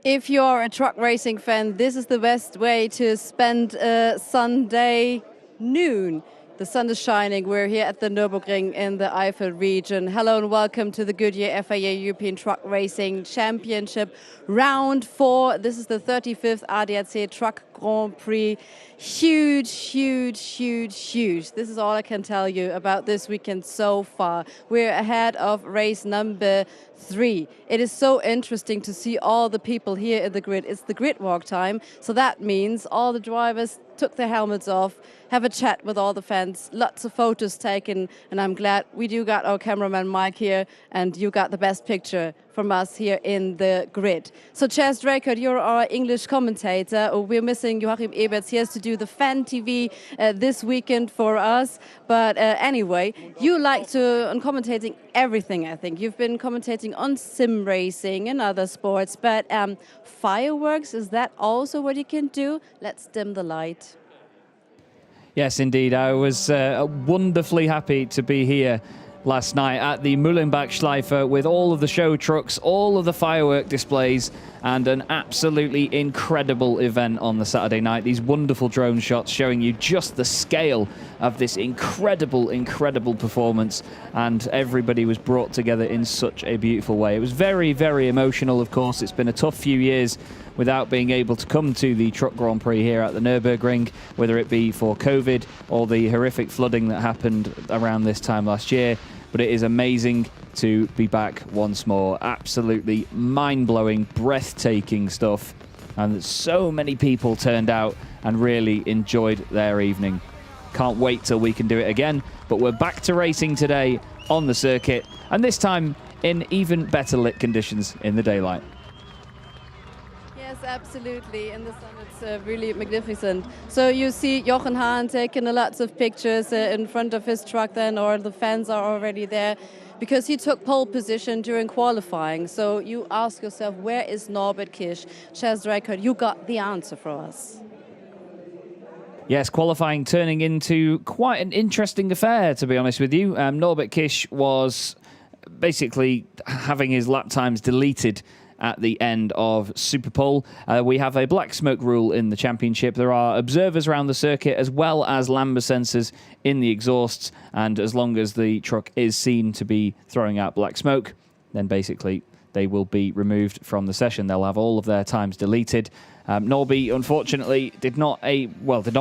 If you're a truck racing fan, this is the best way to spend a Sunday noon. The sun is shining. We're here at the Nürburgring in the Eifel region. Hello and welcome to the Goodyear FIA European Truck Racing Championship Round 4. This is the 35th ADAC Truck Grand Prix. Huge, huge, huge, huge. This is all I can tell you about this weekend so far. We're ahead of race number 3. It is so interesting to see all the people here in the grid. It's the grid walk time, so that means all the drivers took their helmets off, have a chat with all the fans, lots of photos taken, and I'm glad we do got our cameraman Mike here, and you got the best picture from us here in the grid. So Chaz Drakert, you're our English commentator. We're missing Joachim Eberts. He has to do the fan TV this weekend for us. But anyway, you like to, on commentating everything, I think. You've been commentating on sim racing and other sports, but fireworks, is that also what you can do? Let's dim the light. Yes, indeed. I was wonderfully happy to be here last night at the Mühlenbach-Schleife with all of the show trucks, all of the firework displays, and an absolutely incredible event on the Saturday night. These wonderful drone shots showing you just the scale of this incredible, incredible performance, and everybody was brought together in such a beautiful way. It was very, very emotional, of course. It's been a tough few years without being able to come to the Truck Grand Prix here at the Nürburgring, whether it be for COVID or the horrific flooding that happened around this time last year. But it is amazing to be back once more. Absolutely mind-blowing, breathtaking stuff. And so many people turned out and really enjoyed their evening. Can't wait till we can do it again. But we're back to racing today on the circuit, and this time in even better lit conditions in the daylight. Yes, absolutely. In the sun, it's really magnificent. So you see Jochen Hahn taking lots of pictures in front of his truck then, or the fans are already there, because he took pole position during qualifying. So you ask yourself, where is Norbert Kisch? Chaz Drakert, you got the answer for us. Yes, qualifying turning into quite an interesting affair, to be honest with you. Norbert Kisch was basically having his lap times deleted at the end of Superpole. We have a black smoke rule in the championship. There are observers around the circuit as well as lambda sensors in the exhausts, and as long as the truck is seen to be throwing out black smoke, then basically they will be removed from the session. They'll have all of their times deleted. Norby, unfortunately, did not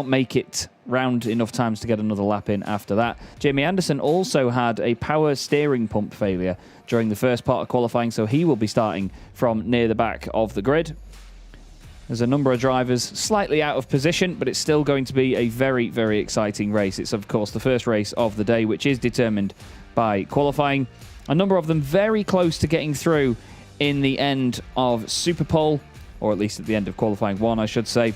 make it round enough times to get another lap in after that. Jamie Anderson also had a power steering pump failure during the first part of qualifying, so he will be starting from near the back of the grid. There's a number of drivers slightly out of position, but it's still going to be a very, very exciting race. It's, of course, the first race of the day, which is determined by qualifying. A number of them very close to getting through in the end of Superpole, or at least at the end of qualifying 1, I should say,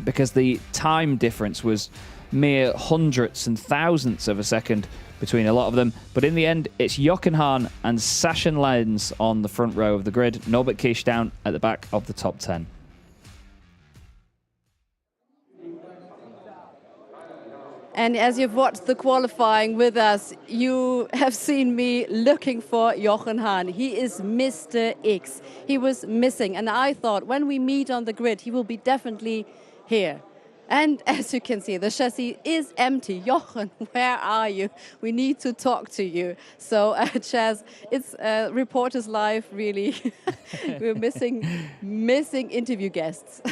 because the time difference was mere hundredths and thousandths of a second between a lot of them. But in the end, it's Jochen Hahn and Sascha Lenz on the front row of the grid. Norbert Kisch down at the back of the top 10. And as you've watched the qualifying with us, you have seen me looking for Jochen Hahn. He is Mr. X. He was missing, and I thought when we meet on the grid, he will be definitely here. And as you can see, the chassis is empty. Jochen, where are you? We need to talk to you. So, Chaz, it's reporters live, really. We're missing interview guests.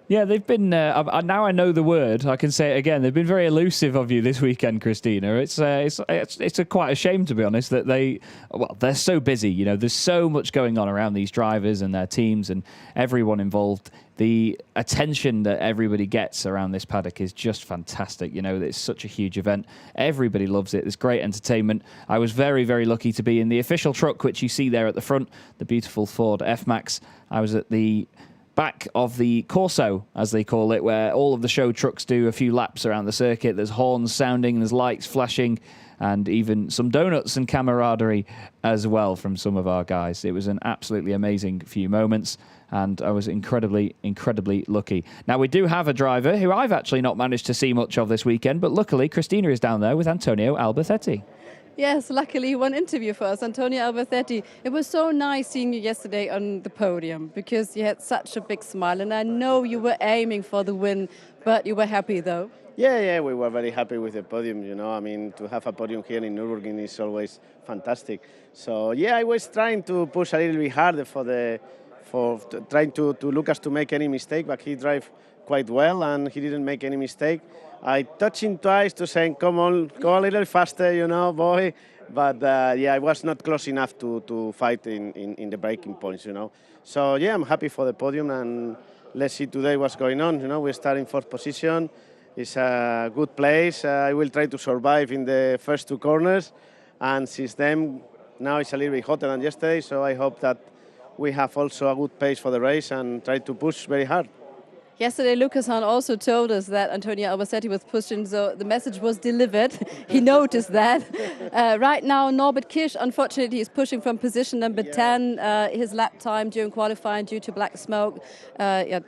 Yeah, they've been, now I know the word, I can say it again, they've been very elusive of you this weekend, Christina. It's quite a shame, to be honest, that they're so busy, you know, there's so much going on around these drivers and their teams and everyone involved. The attention that everybody gets around this paddock is just fantastic. You know, it's such a huge event. Everybody loves it. There's great entertainment. I was very, very lucky to be in the official truck, which you see there at the front, the beautiful Ford F-Max. I was at the back of the Corso, as they call it, where all of the show trucks do a few laps around the circuit. There's horns sounding, there's lights flashing, and even some donuts and camaraderie as well from some of our guys. It was an absolutely amazing few moments, and I was incredibly, incredibly lucky. Now, we do have a driver who I've actually not managed to see much of this weekend, but luckily Christina is down there with Antonio Albacete. Yes, luckily one interview for us, Antonio Alberthetti. It was so nice seeing you yesterday on the podium because you had such a big smile, and I know you were aiming for the win, but you were happy though. Yeah, we were very happy with the podium, I mean, to have a podium here in Nürburgring is always fantastic. So, yeah, I was trying to push a little bit harder trying to Lucas to make any mistake, but he drove quite well and he didn't make any mistake. I touched him twice to say, come on, go a little faster, boy. But, yeah, I was not close enough to fight in the breaking points. So, yeah, I'm happy for the podium and let's see today what's going on. We start in fourth position. It's a good place. I will try to survive in the first two corners. And since then, now it's a little bit hotter than yesterday, so I hope that we have also a good pace for the race and try to push very hard. Yesterday, Lucas Hahn also told us that Antonio Alberthetti was pushing, so the message was delivered. He noticed that. Right now, Norbert Kisch, unfortunately, is pushing from position number 10. His lap time during qualifying due to black smoke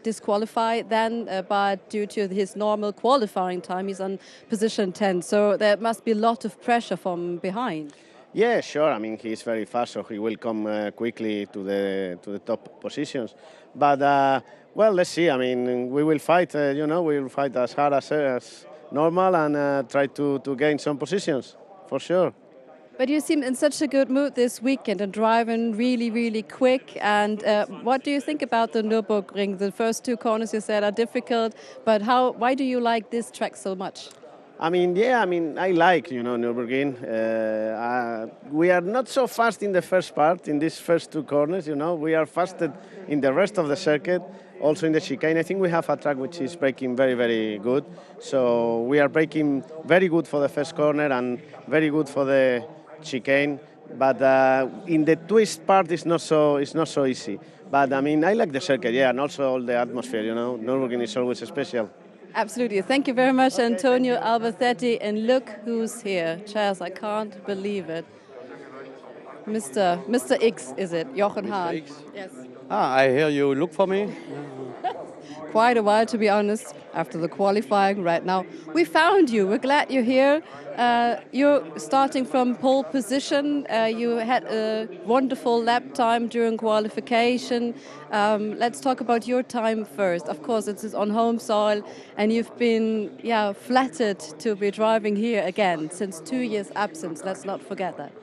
disqualified then, but due to his normal qualifying time, he's on position 10. So there must be a lot of pressure from behind. Yeah, sure. I mean, he's very fast, so he will come quickly to the top positions. But well, let's see. I mean, we will fight. We will fight as hard as normal and try to gain some positions for sure. But you seem in such a good mood this weekend and driving really, really quick. And what do you think about the Nurburgring? The first two corners you said are difficult, but why do you like this track so much? I mean, I like, Nürburgring. We are not so fast in the first part, in these first two corners, We are faster in the rest of the circuit, also in the chicane. I think we have a track which is braking very, very good. So we are braking very good for the first corner and very good for the chicane. But in the twist part, it's not so easy. But, I mean, I like the circuit, yeah, and also all the atmosphere, Nürburgring is always special. Absolutely. Thank you very much, Antonio Alberthetti. And look who's here. Charles, I can't believe it. Mr. X, is it? Jochen Hahn. X. Yes. I hear you look for me. Quite a while, to be honest, after the qualifying right now. We found you. We're glad you're here. You're starting from pole position. You had a wonderful lap time during qualification. Let's talk about your time first. Of course, it's on home soil, and you've been flattered to be driving here again since 2 years absence. Let's not forget that.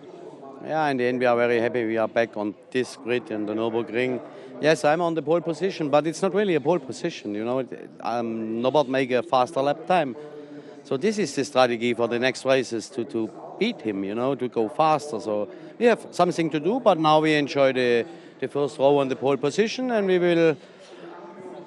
Yeah, in the end we are very happy we are back on this grid in the Nürburgring. Yes, I'm on the pole position, but it's not really a pole position, Norbert make a faster lap time. So this is the strategy for the next races to beat him, to go faster. So we have something to do, but now we enjoy the first row on the pole position, and we will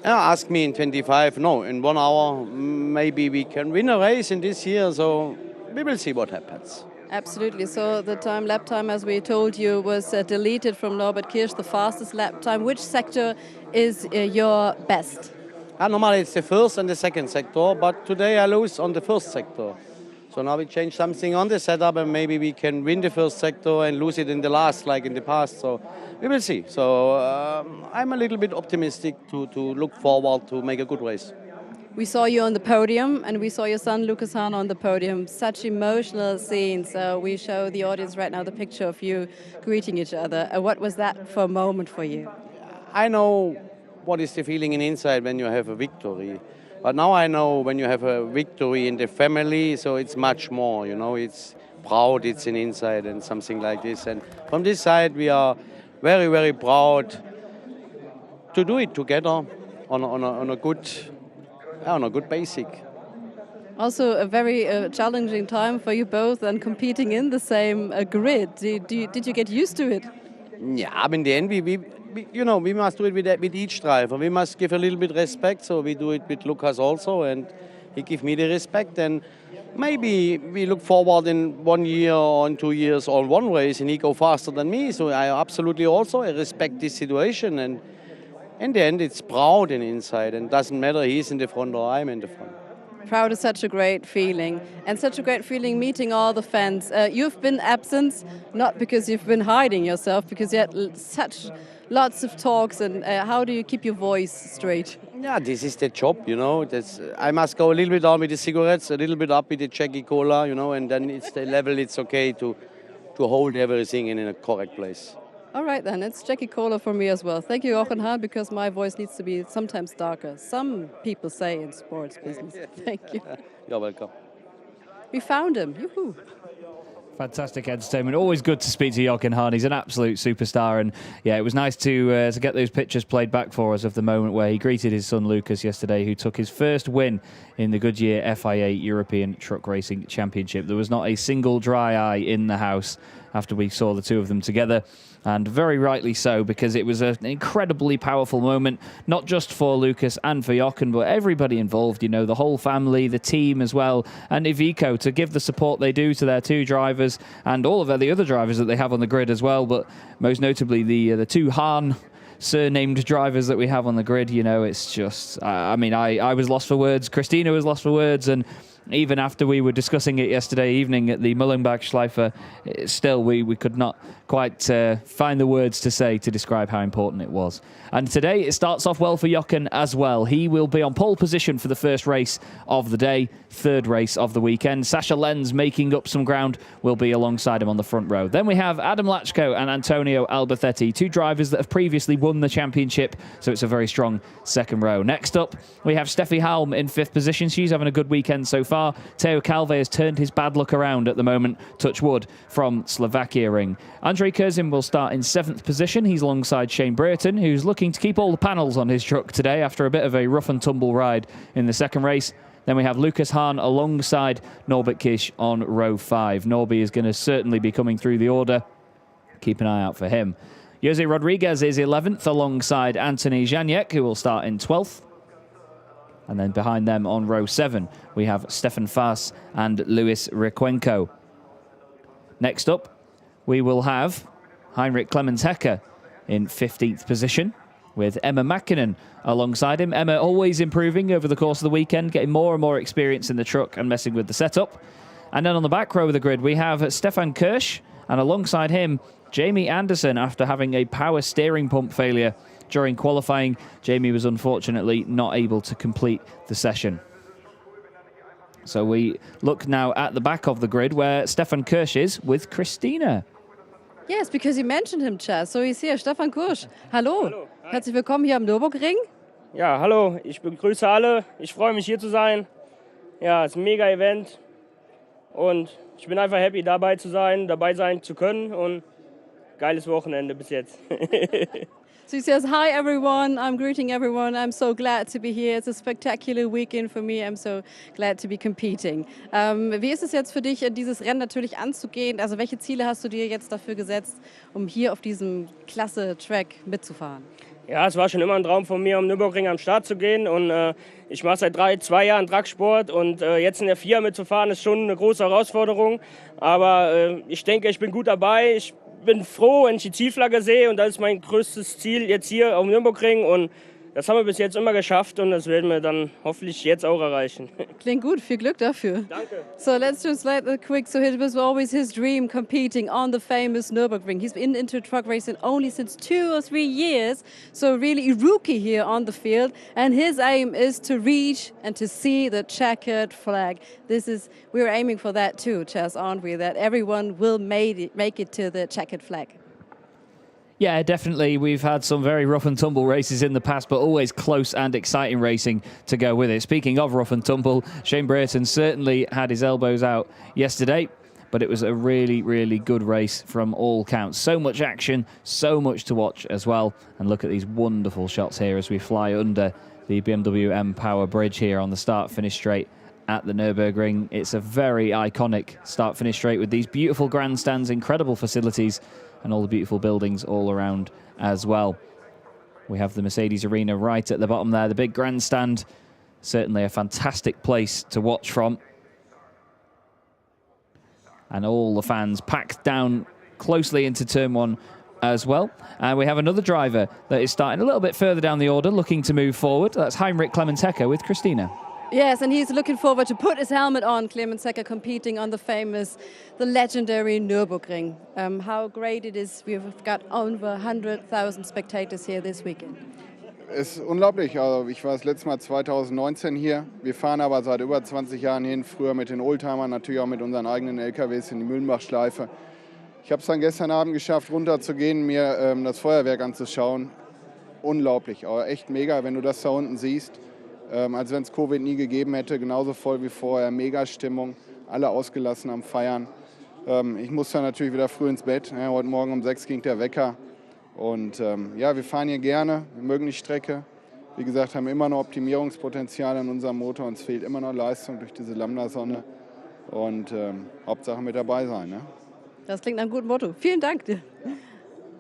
ask me in 1 hour, maybe we can win a race in this year. So we will see what happens. Absolutely. So the lap time, as we told you, was deleted from Norbert Kirsch, the fastest lap time. Which sector is your best? Normally it's the first and the second sector, but today I lose on the first sector. So now we change something on the setup and maybe we can win the first sector and lose it in the last, like in the past. So we will see. So I'm a little bit optimistic to look forward to make a good race. We saw you on the podium, and we saw your son Lucas Hahn on the podium. Such emotional scenes. We show the audience right now the picture of you greeting each other. What was that for a moment for you? I know what is the feeling inside when you have a victory. But now I know when you have a victory in the family, so it's much more, it's proud, it's an inside and something like this. And from this side, we are very, very proud to do it together on a good basic. Also a very challenging time for you both and competing in the same grid. Did you get used to it? Yeah, in the end, we must do it with each driver. We must give a little bit respect, so we do it with Lucas also, and he give me the respect. And maybe we look forward in 1 year or in 2 years or one race, and he go faster than me. So I absolutely also respect this situation. And in the end, it's proud and inside, and doesn't matter he's in the front or I'm in the front. Proud is such a great feeling, and such a great feeling meeting all the fans. You've been absent, not because you've been hiding yourself, because you had lots of talks, and how do you keep your voice straight? Yeah, this is the job, I must go a little bit down with the cigarettes, a little bit up with the Jackie Cola, and then it's the level, it's okay to to hold everything in a correct place. All right, then. It's Jackie Kohler for me as well. Thank you, Hahn, because my voice needs to be sometimes darker. Some people say in sports business. Thank you. You're welcome. We found him. Yoo-hoo. Fantastic entertainment. Always good to speak to Jochen Hahn. He's an absolute superstar, and yeah, it was nice to get those pictures played back for us of the moment where he greeted his son Lucas yesterday, who took his first win in the Goodyear FIA European Truck Racing Championship. There was not a single dry eye in the house after we saw the two of them together, and very rightly so, because it was an incredibly powerful moment, not just for Lucas and for Jochen, but everybody involved, you know, the whole family, the team as well, and Iveco to give the support they do to their two drivers and all of the other drivers that they have on the grid as well, but most notably the two Hahn surnamed drivers that we have on the grid. You know, it's just, I was lost for words, Christina was lost for words, and even after we were discussing it yesterday evening at the Mullenberg-Schleifer, still we could not quite find the words to say to describe how important it was. And today it starts off well for Jochen as well. He will be on pole position for the first race of the day, third race of the weekend. Sasha Lenz, making up some ground, will be alongside him on the front row. Then we have Adam Lachko and Antonio Alberthetti, two drivers that have previously won the championship, so it's a very strong second row. Next up, we have Steffi Halm in fifth position. She's having a good weekend so far. Theo Calve has turned his bad luck around at the moment, touch wood, from Slovakia Ring. Andre Kurzin will start in seventh position. He's alongside Shane Brereton, who's looking to keep all the panels on his truck today after a bit of a rough and tumble ride in the second race. Then we have Lucas Hahn alongside Norbert Kisch on row 5. Norby is going to certainly be coming through the order. Keep an eye out for him. Jose Rodriguez is 11th alongside Anthony Janiek, who will start in 12th. And then behind them on row 7, we have Stefan Faas and Luis Requenco. Next up, we will have Heinrich Clemens Hecker in 15th position, with Emma Mäkinen alongside him. Emma always improving over the course of the weekend, getting more and more experience in the truck and messing with the setup. And then on the back row of the grid, we have Stefan Kirsch, and alongside him, Jamie Anderson, after having a power steering pump failure during qualifying. Jamie was unfortunately not able to complete the session. So we look now at the back of the grid where Stefan Kirsch is with Christina. Yes, because you mentioned him, Chaz. So he's here, Stefan Kirsch. Hallo. Hallo. Hi. Herzlich willkommen hier am Nürburgring. Ja, hallo, ich begrüße alle. Ich freue mich hier zu sein. Ja, es ist ein mega Event und ich bin einfach happy dabei sein zu können und geiles Wochenende bis jetzt. So he says, hi everyone, I'm greeting everyone. I'm so glad to be here. It's a spectacular weekend for me. I'm so glad to be competing. Wie ist es jetzt für dich, dieses Rennen natürlich anzugehen? Also welche Ziele hast du dir jetzt dafür gesetzt, um hier auf diesem klasse Track mitzufahren? Ja, es war schon immer ein Traum von mir, am Nürburgring am Start zu gehen und ich mache seit 2 Jahren Trucksport und jetzt in der FIA mitzufahren ist schon eine große Herausforderung, aber ich denke, ich bin gut dabei. Ich bin froh, wenn ich die Zielflagge sehe und das ist mein größtes Ziel jetzt hier auf dem Nürburgring und das haben wir bis jetzt immer geschafft und das werden wir dann hoffentlich jetzt auch erreichen. Klingt gut, viel Glück dafür. Danke. So let's translate it quick. So it was always his dream competing on the famous Nürburgring. He's been into truck racing only since 2 or 3 years, so really a rookie here on the field. And his aim is to reach and to see the checkered flag. We're aiming for that too, Chaz, aren't we? That everyone will make it to the checkered flag. Yeah, definitely. We've had some very rough and tumble races in the past, but always close and exciting racing to go with it. Speaking of rough and tumble, Shane Brereton certainly had his elbows out yesterday, but it was a really, really good race from all counts. So much action, so much to watch as well. And look at these wonderful shots here as we fly under the BMW M Power Bridge here on the start-finish straight at the Nürburgring. It's a very iconic start-finish straight with these beautiful grandstands, incredible facilities, and all the beautiful buildings all around as well. We have the Mercedes Arena right at the bottom there, the big grandstand. Certainly a fantastic place to watch from. And all the fans packed down closely into turn 1 as well. And we have another driver that is starting a little bit further down the order, looking to move forward. That's Heinrich Clemens Hecker with Christina. Yes, and he's looking forward to put his helmet on. Clemens Hecker competing on the legendary Nürburgring. How great it is. We've got over 100,000 spectators here this weekend. Es ist unglaublich. Also ich war das letzte Mal 2019 hier. Wir fahren aber seit über 20 Jahren hin. Früher mit den Oldtimern, natürlich auch mit unseren eigenen LKWs in die Mullenberg-Schleife. Ich habe es dann gestern Abend geschafft, runterzugehen, mir das Feuerwerk anzuschauen. Unglaublich, aber echt mega, wenn du das da unten siehst. Als wenn es Covid nie gegeben hätte, genauso voll wie vorher. Mega Stimmung, alle ausgelassen am Feiern. Ich muss dann natürlich wieder früh ins Bett. Ja, heute Morgen um 6 ging der Wecker. Und ja, wir fahren hier gerne, wir mögen die Strecke. Wie gesagt, haben immer noch Optimierungspotenzial in unserem Motor. Uns fehlt immer noch Leistung durch diese Lambda-Sonne. Und Hauptsache mit dabei sein. Ne? Das klingt nach einem guten Motto. Vielen Dank dir.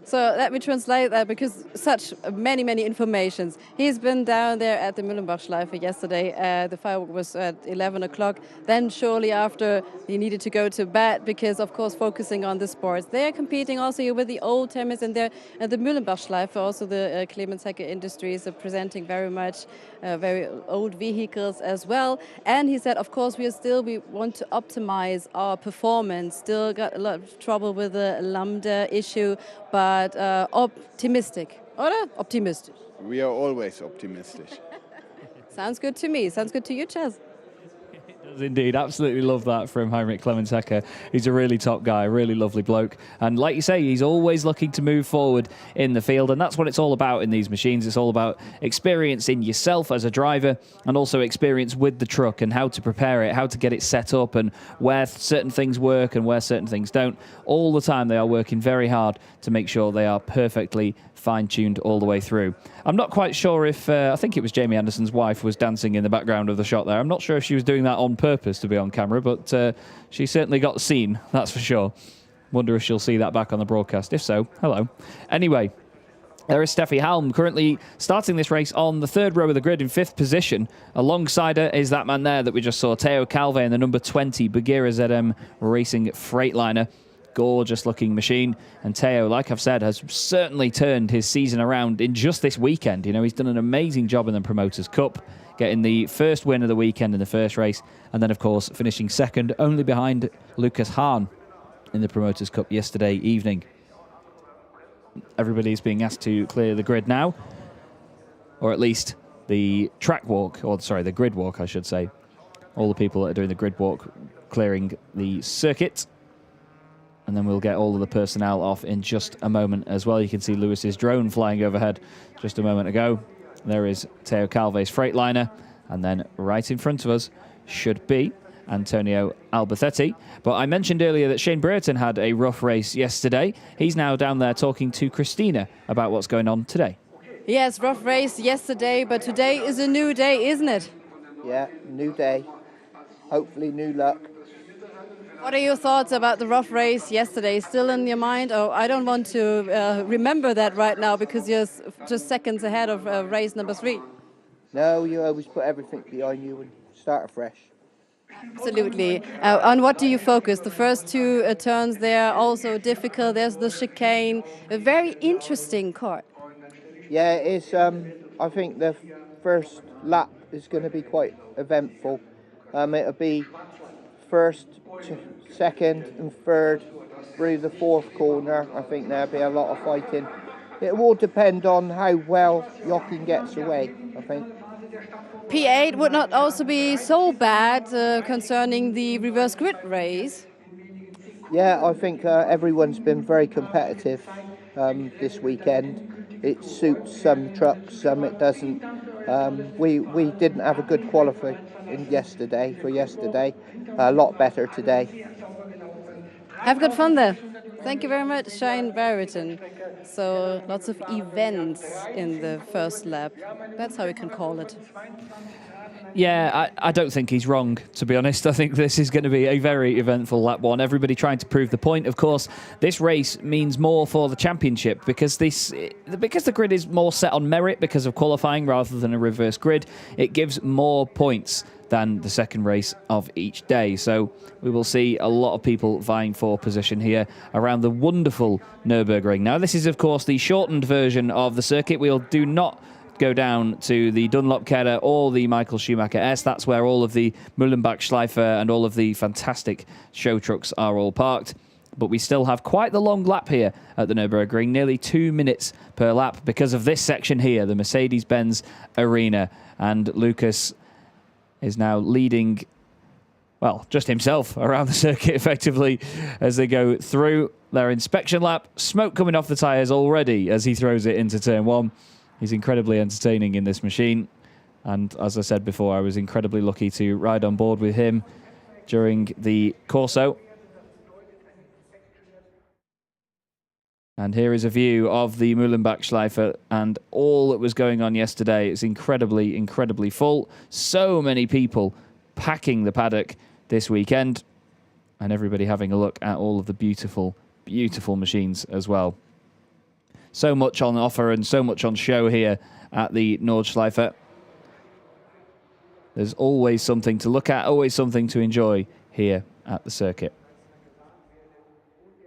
So let me translate that because such many informations. He's been down there at the Mühlenbachschleife yesterday. The firework was at 11 o'clock. Then shortly after, he needed to go to bed because, of course, focusing on the sports. They're competing also with the old timers and the Mühlenbachschleife. Also the Clemens Hecker Industries are presenting very much very old vehicles as well. And he said, of course, we want to optimize our performance. Still got a lot of trouble with the Lambda issue, but optimistic, oder? Optimistisch. We are always optimistic. Sounds good to me. Sounds good to you, Chaz. Does indeed. Absolutely love that from Heinrich Clemens Hecker. He's a really top guy, really lovely bloke. And like you say, he's always looking to move forward in the field. And that's what it's all about in these machines. It's all about experience in yourself as a driver and also experience with the truck and how to prepare it, how to get it set up and where certain things work and where certain things don't. All the time they are working very hard to make sure they are perfectly fine-tuned all the way through. I'm not quite sure if, I think it was Jamie Anderson's wife was dancing in the background of the shot there. I'm not sure if she was doing that on purpose to be on camera, but she certainly got seen, that's for sure. Wonder if she'll see that back on the broadcast. If so, hello. Anyway, there is Steffi Halm currently starting this race on the third row of the grid in 5th position. Alongside her is that man there that we just saw, Teo Calve in the number 20 Bagheera ZM Racing Freightliner. Gorgeous looking machine, and Teo, like I've said, has certainly turned his season around in just this weekend. You know, he's done an amazing job in the Promoters Cup, getting the first win of the weekend in the first race, and then of course finishing second only behind Lucas Hahn in the Promoters Cup yesterday evening. Everybody is being asked to clear the grid now, or at least the track walk, or sorry, the grid walk I should say. All the people that are doing the grid walk clearing the circuit. And then we'll get all of the personnel off in just a moment as well. You can see Lewis's drone flying overhead just a moment ago. There is Teo Calve's Freightliner. And then right in front of us should be Antonio Alberthetti. But I mentioned earlier that Shane Brereton had a rough race yesterday. He's now down there talking to Christina about what's going on today. Yes, rough race yesterday, but today is a new day, isn't it? Yeah, new day. Hopefully new luck. What are your thoughts about the rough race yesterday? Still in your mind? Oh, I don't want to remember that right now because you're just seconds ahead of race number 3. No, you always put everything behind you and start afresh. Absolutely. On what do you focus? The first 2 turns there also difficult. There's the chicane. A very interesting kart. Yeah, it is. I think the first lap is going to be quite eventful. It'll be first, second and third through the 4th corner. I think there'll be a lot of fighting. It will depend on how well Jochen gets away, I think. P8 would not also be so bad concerning the reverse grid race. Yeah, I think everyone's been very competitive this weekend. It suits some trucks, some it doesn't. We didn't have a good qualifying yesterday. A lot better today. Have good fun there. Thank you very much, Shane Brereton. So lots of events in the first lap. That's how we can call it. Yeah, I don't think he's wrong, to be honest. I think this is going to be a very eventful lap 1. Everybody trying to prove the point. Of course, this race means more for the championship because the grid is more set on merit because of qualifying rather than a reverse grid. It gives more points than the second race of each day. So we will see a lot of people vying for position here around the wonderful Nürburgring. Now, this is, of course, the shortened version of the circuit. We'll do not go down to the Dunlop Kehrer or the Michael Schumacher S. That's where all of the Mühlenbach Schleife and all of the fantastic show trucks are all parked. But we still have quite the long lap here at the Nürburgring, nearly 2 minutes per lap because of this section here, the Mercedes-Benz Arena. And Lucas is now leading well, just himself around the circuit effectively as they go through their inspection lap. Smoke coming off the tyres already as he throws it into turn 1. He's incredibly entertaining in this machine. And as I said before, I was incredibly lucky to ride on board with him during the Corso. And here is a view of the Mühlenbachschleife and all that was going on yesterday. It's incredibly, incredibly full. So many people packing the paddock this weekend, and everybody having a look at all of the beautiful, beautiful machines as well. So much on offer and so much on show here at the Nordschleife. There's always something to look at, always something to enjoy here at the circuit.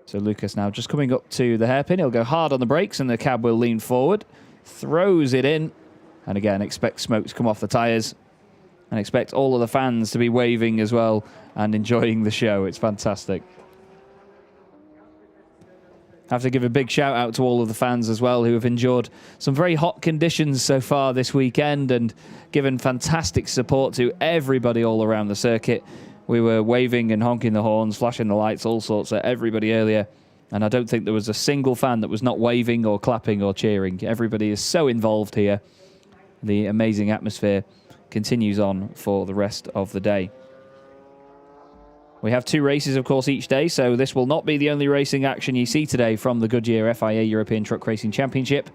So Lucas now just coming up to the hairpin. He'll go hard on the brakes and the cab will lean forward. Throws it in. And again, expect smoke to come off the tyres. And expect all of the fans to be waving as well and enjoying the show. It's fantastic. I have to give a big shout out to all of the fans as well who have endured some very hot conditions so far this weekend and given fantastic support to everybody all around the circuit. We were waving and honking the horns, flashing the lights, all sorts at everybody earlier. And I don't think there was a single fan that was not waving or clapping or cheering. Everybody is so involved here. The amazing atmosphere continues on for the rest of the day. We have 2 races, of course, each day, so this will not be the only racing action you see today from the Goodyear FIA European Truck Racing Championship.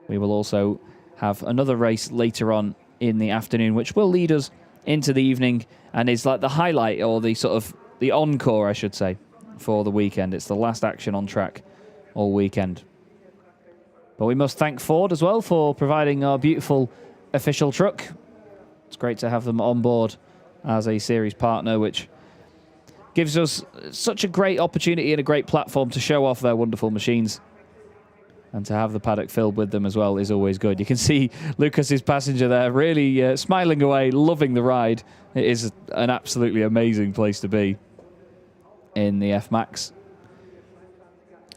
We will also have another race later on in the afternoon, which will lead us into the evening and is like the highlight, or the sort of the encore, I should say, for the weekend. It's the last action on track all weekend. But we must thank Ford as well for providing our beautiful official truck. It's great to have them on board as a series partner, which gives us such a great opportunity and a great platform to show off their wonderful machines. And to have the paddock filled with them as well is always good. You can see Lucas's passenger there really smiling away, loving the ride. It is an absolutely amazing place to be in the F-Max.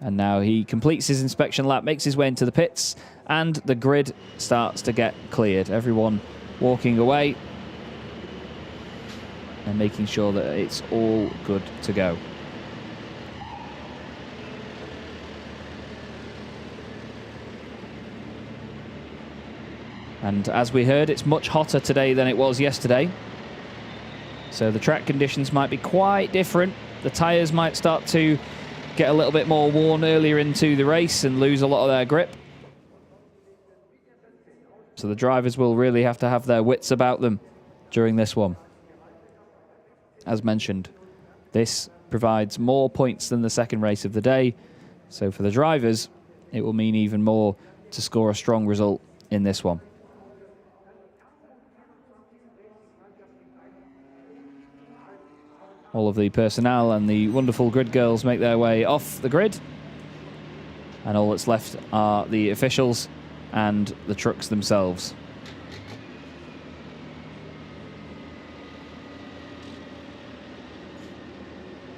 And now he completes his inspection lap, makes his way into the pits, and the grid starts to get cleared. Everyone walking away and making sure that it's all good to go. And as we heard, it's much hotter today than it was yesterday. So the track conditions might be quite different. The tyres might start to get a little bit more worn earlier into the race and lose a lot of their grip. So the drivers will really have to have their wits about them during this one. As mentioned, this provides more points than the second race of the day. So for the drivers, it will mean even more to score a strong result in this one. All of the personnel and the wonderful grid girls make their way off the grid. And all that's left are the officials and the trucks themselves.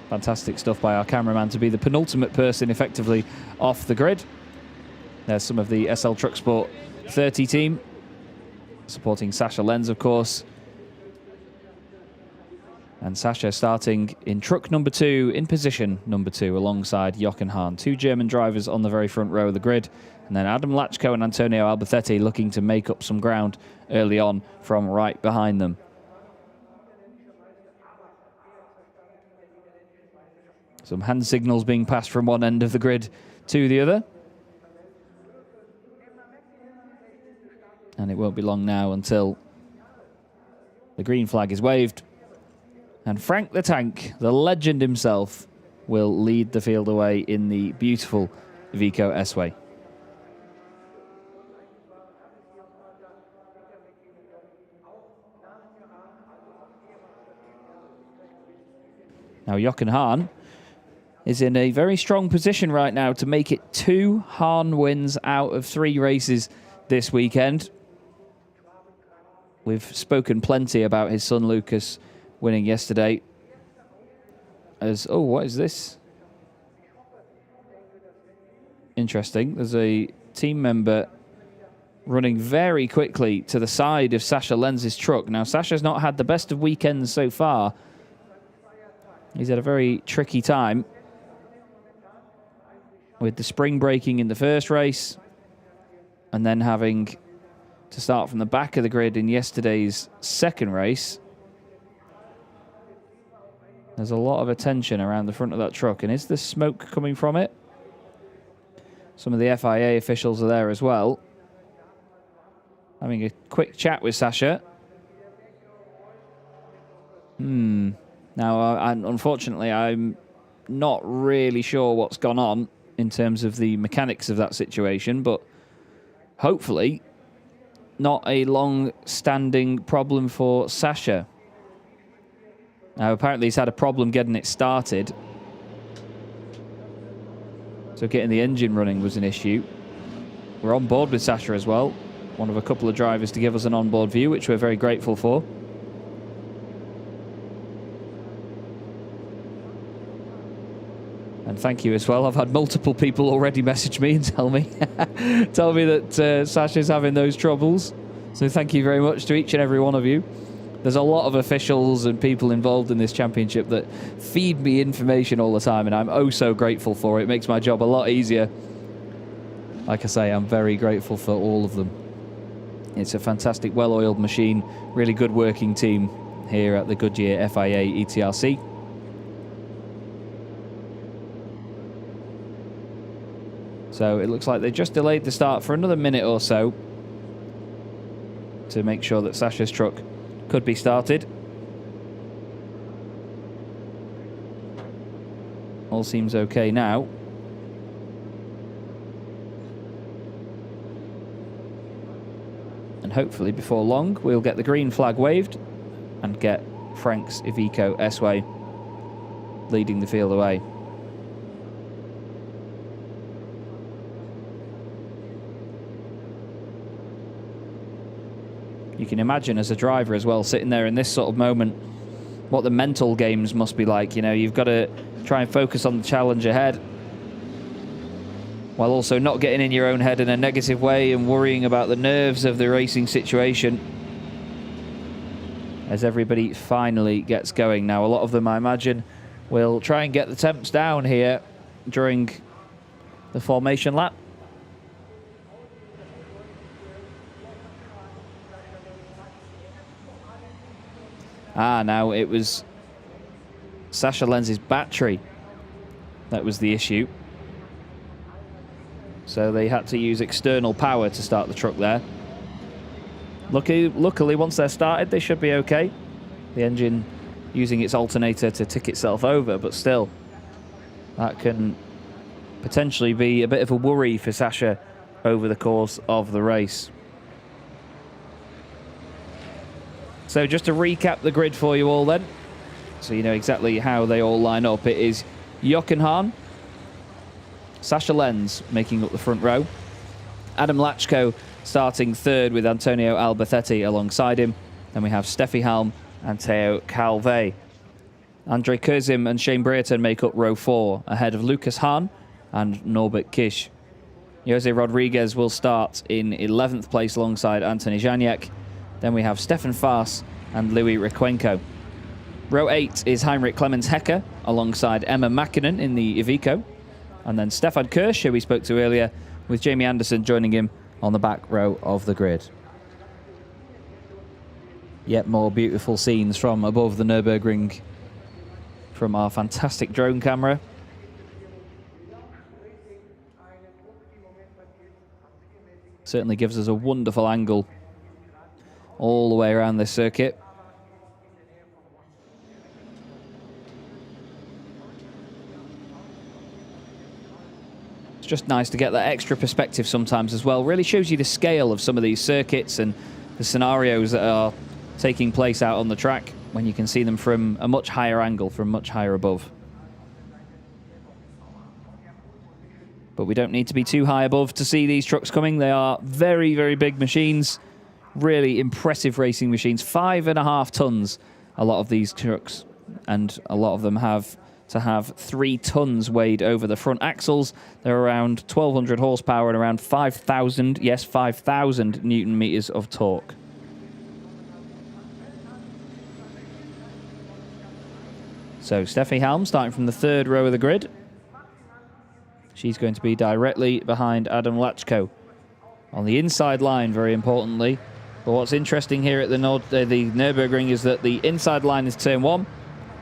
Fantastic stuff by our cameraman to be the penultimate person effectively off the grid. There's some of the SL Truck Sport 30 team, supporting Sasha Lenz, of course. And Sasha starting in truck number 2, in position number 2, alongside Jochen Hahn. 2 German drivers on the very front row of the grid. And then Adam Lachko and Antonio Alberthetti looking to make up some ground early on from right behind them. Some hand signals being passed from one end of the grid to the other. And it won't be long now until the green flag is waved. And Frank the Tank, the legend himself, will lead the field away in the beautiful Vico S-Way. Now Jochen Hahn is in a very strong position right now to make it 2 Hahn wins out of 3 races this weekend. We've spoken plenty about his son Lucas winning yesterday. Oh, what is this? Interesting. There's a team member running very quickly to the side of Sasha Lenz's truck. Now, Sasha's not had the best of weekends so far. He's had a very tricky time with the spring breaking in the first race and then having to start from the back of the grid in yesterday's second race. There's a lot of attention around the front of that truck. And is there smoke coming from it? Some of the FIA officials are there as well, having a quick chat with Sasha. Now, unfortunately, I'm not really sure what's gone on in terms of the mechanics of that situation, but hopefully not a long-standing problem for Sasha. Now, apparently he's had a problem getting it started. So getting the engine running was an issue. We're on board with Sasha as well. One of a couple of drivers to give us an onboard view, which we're very grateful for. And thank you as well. I've had multiple people already message me and tell me that Sasha's having those troubles. So thank you very much to each and every one of you. There's a lot of officials and people involved in this championship that feed me information all the time, and I'm oh so grateful for it. It makes my job a lot easier. Like I say, I'm very grateful for all of them. It's a fantastic, well-oiled machine, really good working team here at the Goodyear FIA ETRC. So it looks like they just delayed the start for another minute or so to make sure that Sasha's truck could be started. All seems okay now. And hopefully before long we'll get the green flag waved and get Frank's Iveco S-Way leading the field away. You can imagine as a driver as well, sitting there in this sort of moment, what the mental games must be like. You know, you've got to try and focus on the challenge ahead while also not getting in your own head in a negative way and worrying about the nerves of the racing situation as everybody finally gets going. Now, a lot of them, I imagine, will try and get the temps down here during the formation lap. Now it was Sasha Lenz's battery that was the issue. So they had to use external power to start the truck there. Luckily, once they're started, they should be okay. The engine using its alternator to tick itself over, but still, that can potentially be a bit of a worry for Sasha over the course of the race. So just to recap the grid for you all then, so you know exactly how they all line up. It is Jochen Hahn, Sasha Lenz making up the front row, Adam Lachko starting third with Antonio Alberthetti alongside him. Then we have Steffi Halm and Theo Calve. Andre Kurzim and Shane Brereton make up row 4 ahead of Lucas Hahn and Norbert Kish. Jose Rodriguez will start in 11th place alongside Anthony Janiak. Then we have Stefan Faas and Louis Requenco. Row 8 is Heinrich Clemens Hecker alongside Emma Mäkinen in the Iveco. And then Stefan Kirsch, who we spoke to earlier, with Jamie Anderson joining him on the back row of the grid. Yet more beautiful scenes from above the Nürburgring from our fantastic drone camera. Certainly gives us a wonderful angle all the way around this circuit. It's just nice to get that extra perspective sometimes as well. Really shows you the scale of some of these circuits and the scenarios that are taking place out on the track when you can see them from a much higher angle, from much higher above. But we don't need to be too high above to see these trucks coming. They are very, very big machines. Really impressive racing machines. 5.5 tons, a lot of these trucks. And a lot of them have to have 3 tons weighed over the front axles. They're around 1,200 horsepower and around 5,000, yes, 5,000 Newton meters of torque. So Steffi Hahn starting from the 3rd row of the grid. She's going to be directly behind Adam Lachko on the inside line, very importantly. But what's interesting here at the Nürburgring is that the inside line is turn 1,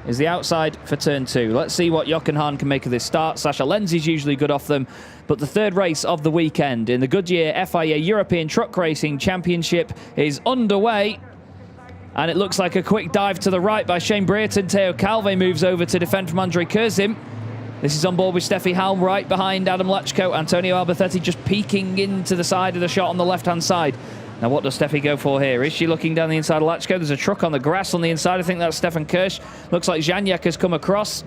is the outside for turn 2. Let's see what Jochen Hahn can make of this start. Sasha Lenz is usually good off them, but the 3rd race of the weekend in the Goodyear FIA European Truck Racing Championship is underway. And it looks like a quick dive to the right by Shane Brereton. Theo Calve moves over to defend from Andre Kurzim. This is on board with Steffi Hahn right behind Adam Lachko. Antonio Alberthetti just peeking into the side of the shot on the left-hand side. Now, what does Steffi go for here? Is she looking down the inside of Lachko? There's a truck on the grass on the inside. I think that's Stefan Kirsch. Looks like Janiak has come across.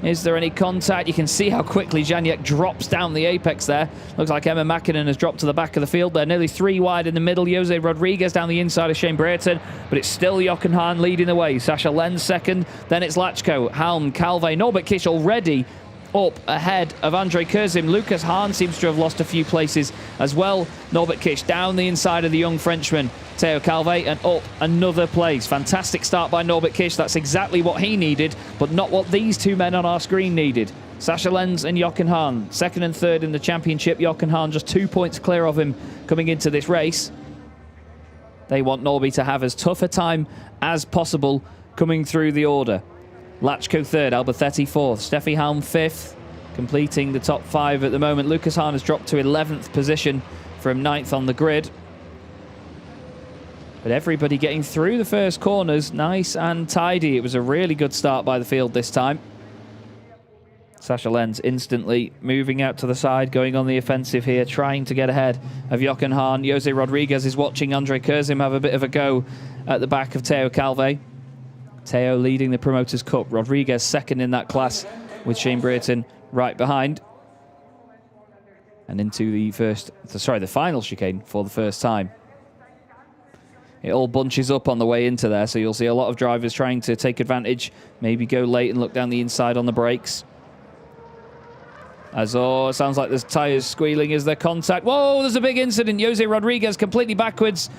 Is there any contact? You can see how quickly Janiak drops down the apex there. Looks like Emma Mäkinen has dropped to the back of the field. They're nearly 3 wide in the middle. Jose Rodriguez down the inside of Shane Brereton, but it's still Jochen Hahn leading the way. Sasha Lenz second, then it's Lachko, Hahn, Calve, Norbert Kish already up ahead of Andre Kurzim. Lucas Hahn seems to have lost a few places as well. Norbert Kish down the inside of the young Frenchman, Theo Calve, and up another place. Fantastic start by Norbert Kish. That's exactly what he needed, but not what these 2 men on our screen needed. Sasha Lenz and Jochen Hahn, 2nd and 3rd in the championship. Jochen Hahn just 2 points clear of him coming into this race. They want Norby to have as tough a time as possible coming through the order. Lachko 3rd, Alberthetti 4th, Steffi Hahn 5th, completing the top 5 at the moment. Lucas Hahn has dropped to 11th position from 9th on the grid. But everybody getting through the first corners, nice and tidy. It was a really good start by the field this time. Sasha Lenz instantly moving out to the side, going on the offensive here, trying to get ahead of Jochen Hahn. Jose Rodriguez is watching Andre Kurzim have a bit of a go at the back of Theo Calve. Theo leading the Promoters' Cup. Rodriguez 2nd in that class with Shane Brereton right behind. And into the final chicane for the first time. It all bunches up on the way into there, so you'll see a lot of drivers trying to take advantage, maybe go late and look down the inside on the brakes. It sounds like there's tyres squealing. Is there contact? Whoa, there's a big incident. Jose Rodriguez completely backwards,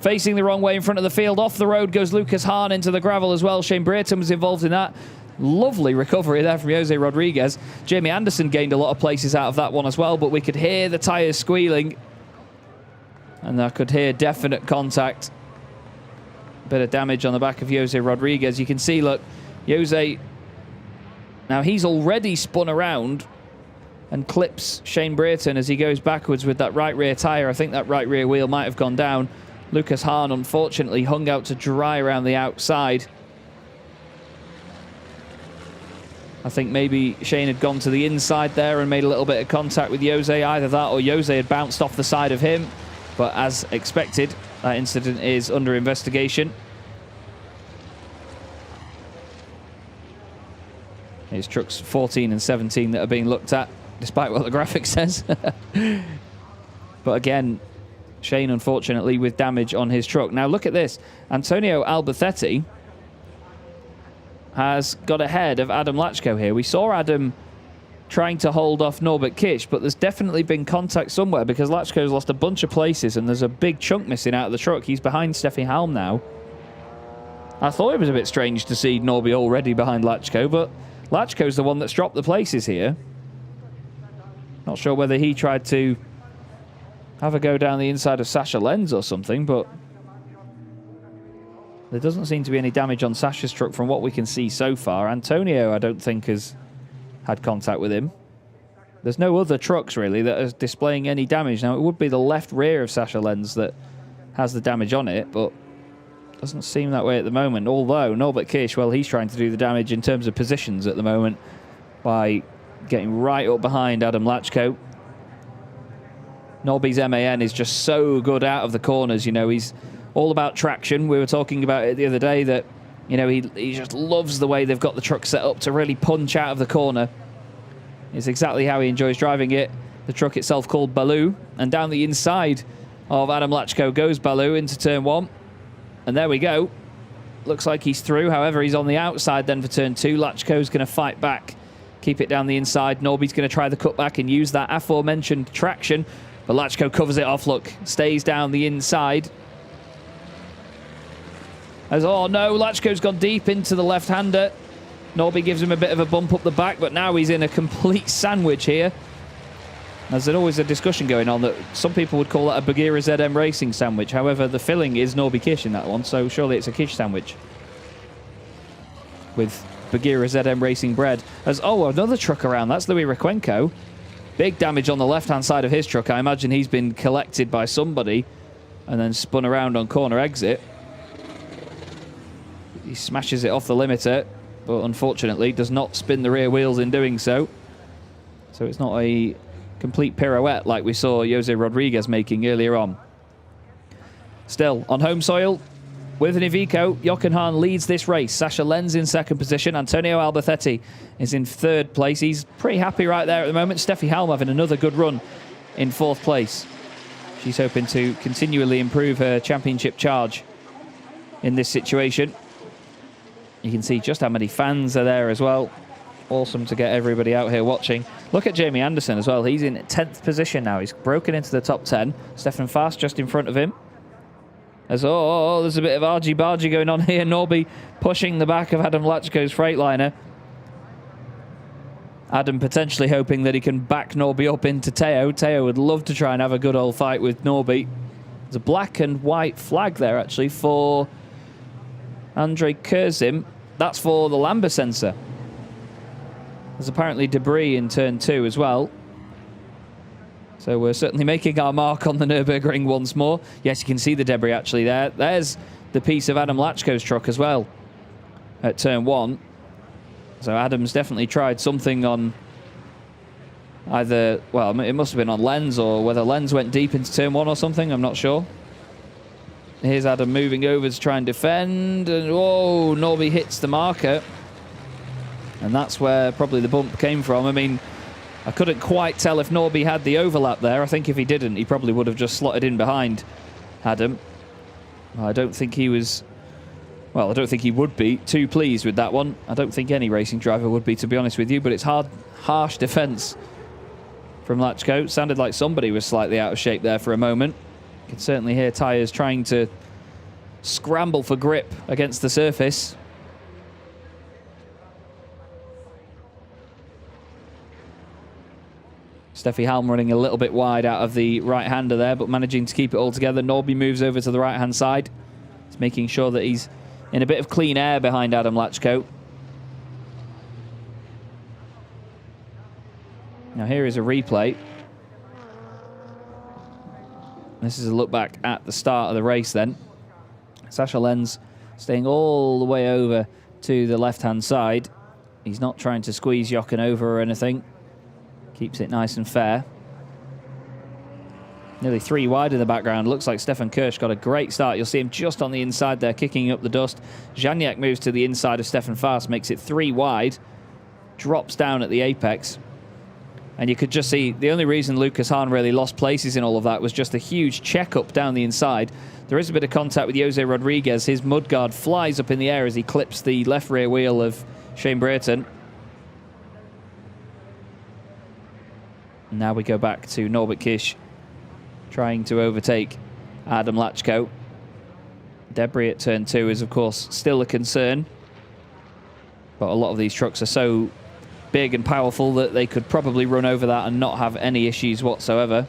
facing the wrong way in front of the field. Off the road goes Lucas Hahn into the gravel as well. Shane Brereton was involved in that. Lovely recovery there from Jose Rodriguez. Jamie Anderson gained a lot of places out of that one as well, but we could hear the tyres squealing. And I could hear definite contact. Bit of damage on the back of Jose Rodriguez. You can see, look, Jose, now he's already spun around and clips Shane Brereton as he goes backwards with that right rear tyre. I think that right rear wheel might have gone down. Lucas Hahn, unfortunately, hung out to dry around the outside. I think maybe Shane had gone to the inside there and made a little bit of contact with Jose. Either that or Jose had bounced off the side of him. But as expected, that incident is under investigation. It's trucks 14 and 17 that are being looked at, despite what the graphic says. But again, Shane, unfortunately, with damage on his truck. Now, look at this. Antonio Alberthetti has got ahead of Adam Lachko here. We saw Adam trying to hold off Norbert Kish, but there's definitely been contact somewhere because Lachko's lost a bunch of places and there's a big chunk missing out of the truck. He's behind Steffi Hahn now. I thought it was a bit strange to see Norby already behind Lachko, but Lachko's the one that's dropped the places here. Not sure whether he tried to have a go down the inside of Sasha Lenz or something, but there doesn't seem to be any damage on Sasha's truck from what we can see so far. Antonio, I don't think, has had contact with him. There's no other trucks, really, that are displaying any damage. Now, it would be the left rear of Sasha Lenz that has the damage on it, but doesn't seem that way at the moment. Although, Norbert Kish, well, he's trying to do the damage in terms of positions at the moment by getting right up behind Adam Lachko. Norby's MAN is just so good out of the corners. You know, he's all about traction. We were talking about it the other day that, you know, he just loves the way they've got the truck set up to really punch out of the corner. It's exactly how he enjoys driving it. The truck itself called Baloo. And down the inside of Adam Lachko goes Baloo into turn 1. And there we go. looks like he's through. However, he's on the outside then for turn 2. Lachko's going to fight back, keep it down the inside. Norby's going to try the cutback and use that aforementioned traction. But Lachko covers it off, look, stays down the inside. As, oh no, Lachko's gone deep into the left-hander. Norby gives him a bit of a bump up the back, but now he's in a complete sandwich here. There's always a discussion going on that some people would call that a Bagheera ZM Racing sandwich. However, the filling is Norby Kish in that one, so surely it's a Kish sandwich with Bagheera ZM Racing bread. As, oh, another truck around. That's Louis Requenco. Big damage on the left-hand side of his truck. I imagine he's been collected by somebody and then spun around on corner exit. He smashes it off the limiter, but unfortunately does not spin the rear wheels in doing so. So it's not a complete pirouette like we saw Jose Rodriguez making earlier on. Still, on home soil, with an Iveco, Jochen Hahn leads this race. Sasha Lenz in second position. Antonio Alberthetti is in third place. He's pretty happy right there at the moment. Steffi Halm having another good run in fourth place. She's hoping to continually improve her championship charge in this situation. You can see just how many fans are there as well. Awesome to get everybody out here watching. Look at Jamie Anderson as well. He's in 10th position now. He's broken into the top 10. Stefan Fast just in front of him. As, oh, there's a bit of argy-bargy going on here. Norby pushing the back of Adam Lachko's Freightliner. Adam potentially hoping that he can back Norby up into Teo. Teo would love to try and have a good old fight with Norby. There's a black and white flag there, actually, for Andre Kurzim. That's for the Lambda sensor. There's apparently debris in turn 2 as well. So we're certainly making our mark on the Nürburgring once more. Yes, you can see the debris actually there. There's the piece of Adam Lachko's truck as well at turn 1. So Adam's definitely tried something on either, well, it must have been on Lenz, or whether Lenz went deep into turn 1 or something, I'm not sure. Here's Adam moving over to try and defend, and whoa, Norby hits the marker. And that's where probably the bump came from. I mean, I couldn't quite tell if Norby had the overlap there. I think if he didn't, he probably would have just slotted in behind Adam. I don't think he was, well, I don't think he would be too pleased with that one. I don't think any racing driver would be, to be honest with you, but it's harsh defence from Lachko. Sounded like somebody was slightly out of shape there for a moment. You can certainly hear tyres trying to scramble for grip against the surface. Steffi Halm running a little bit wide out of the right-hander there, but managing to keep it all together. Norby moves over to the right-hand side. He's making sure that he's in a bit of clean air behind Adam Lachko. Now here is a replay. This is a look back at the start of the race then. Sasha Lenz staying all the way over to the left-hand side. He's not trying to squeeze Jochen over or anything. Keeps it nice and fair. Nearly 3 wide in the background. Looks like Stefan Kirsch got a great start. You'll see him just on the inside there, kicking up the dust. Janiak moves to the inside of Stefan Fast, makes it 3 wide. Drops down at the apex. And you could just see the only reason Lucas Hahn really lost places in all of that was just a huge check-up down the inside. There is a bit of contact with Jose Rodriguez. His mudguard flies up in the air as he clips the left rear wheel of Shane Brereton. Now we go back to Norbert Kish trying to overtake Adam Lachko. Debris at turn 2 is, of course, still a concern. But a lot of these trucks are so big and powerful that they could probably run over that and not have any issues whatsoever.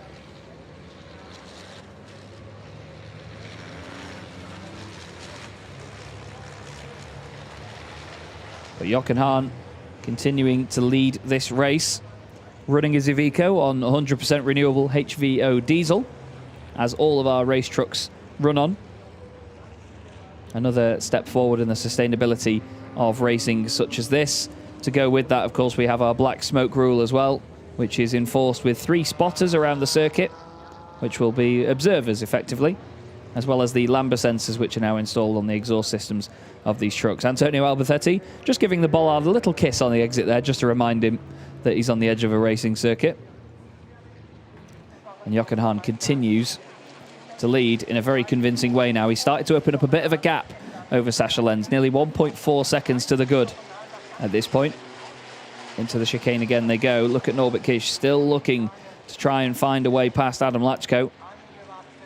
But Jochen Hahn continuing to lead this race, running his Iveco on 100% renewable HVO diesel, as all of our race trucks run on. Another step forward in the sustainability of racing such as this. To go with that, of course, we have our black smoke rule as well, which is enforced with 3 spotters around the circuit, which will be observers effectively, as well as the Lambda sensors, which are now installed on the exhaust systems of these trucks. Antonio Alberthetti just giving the bollard a little kiss on the exit there, just to remind him that he's on the edge of a racing circuit. And Jochen Hahn continues to lead in a very convincing way now. He started to open up a bit of a gap over Sasha Lenz. Nearly 1.4 seconds to the good at this point. Into the chicane again they go. Look at Norbert Kish, still looking to try and find a way past Adam Lachko.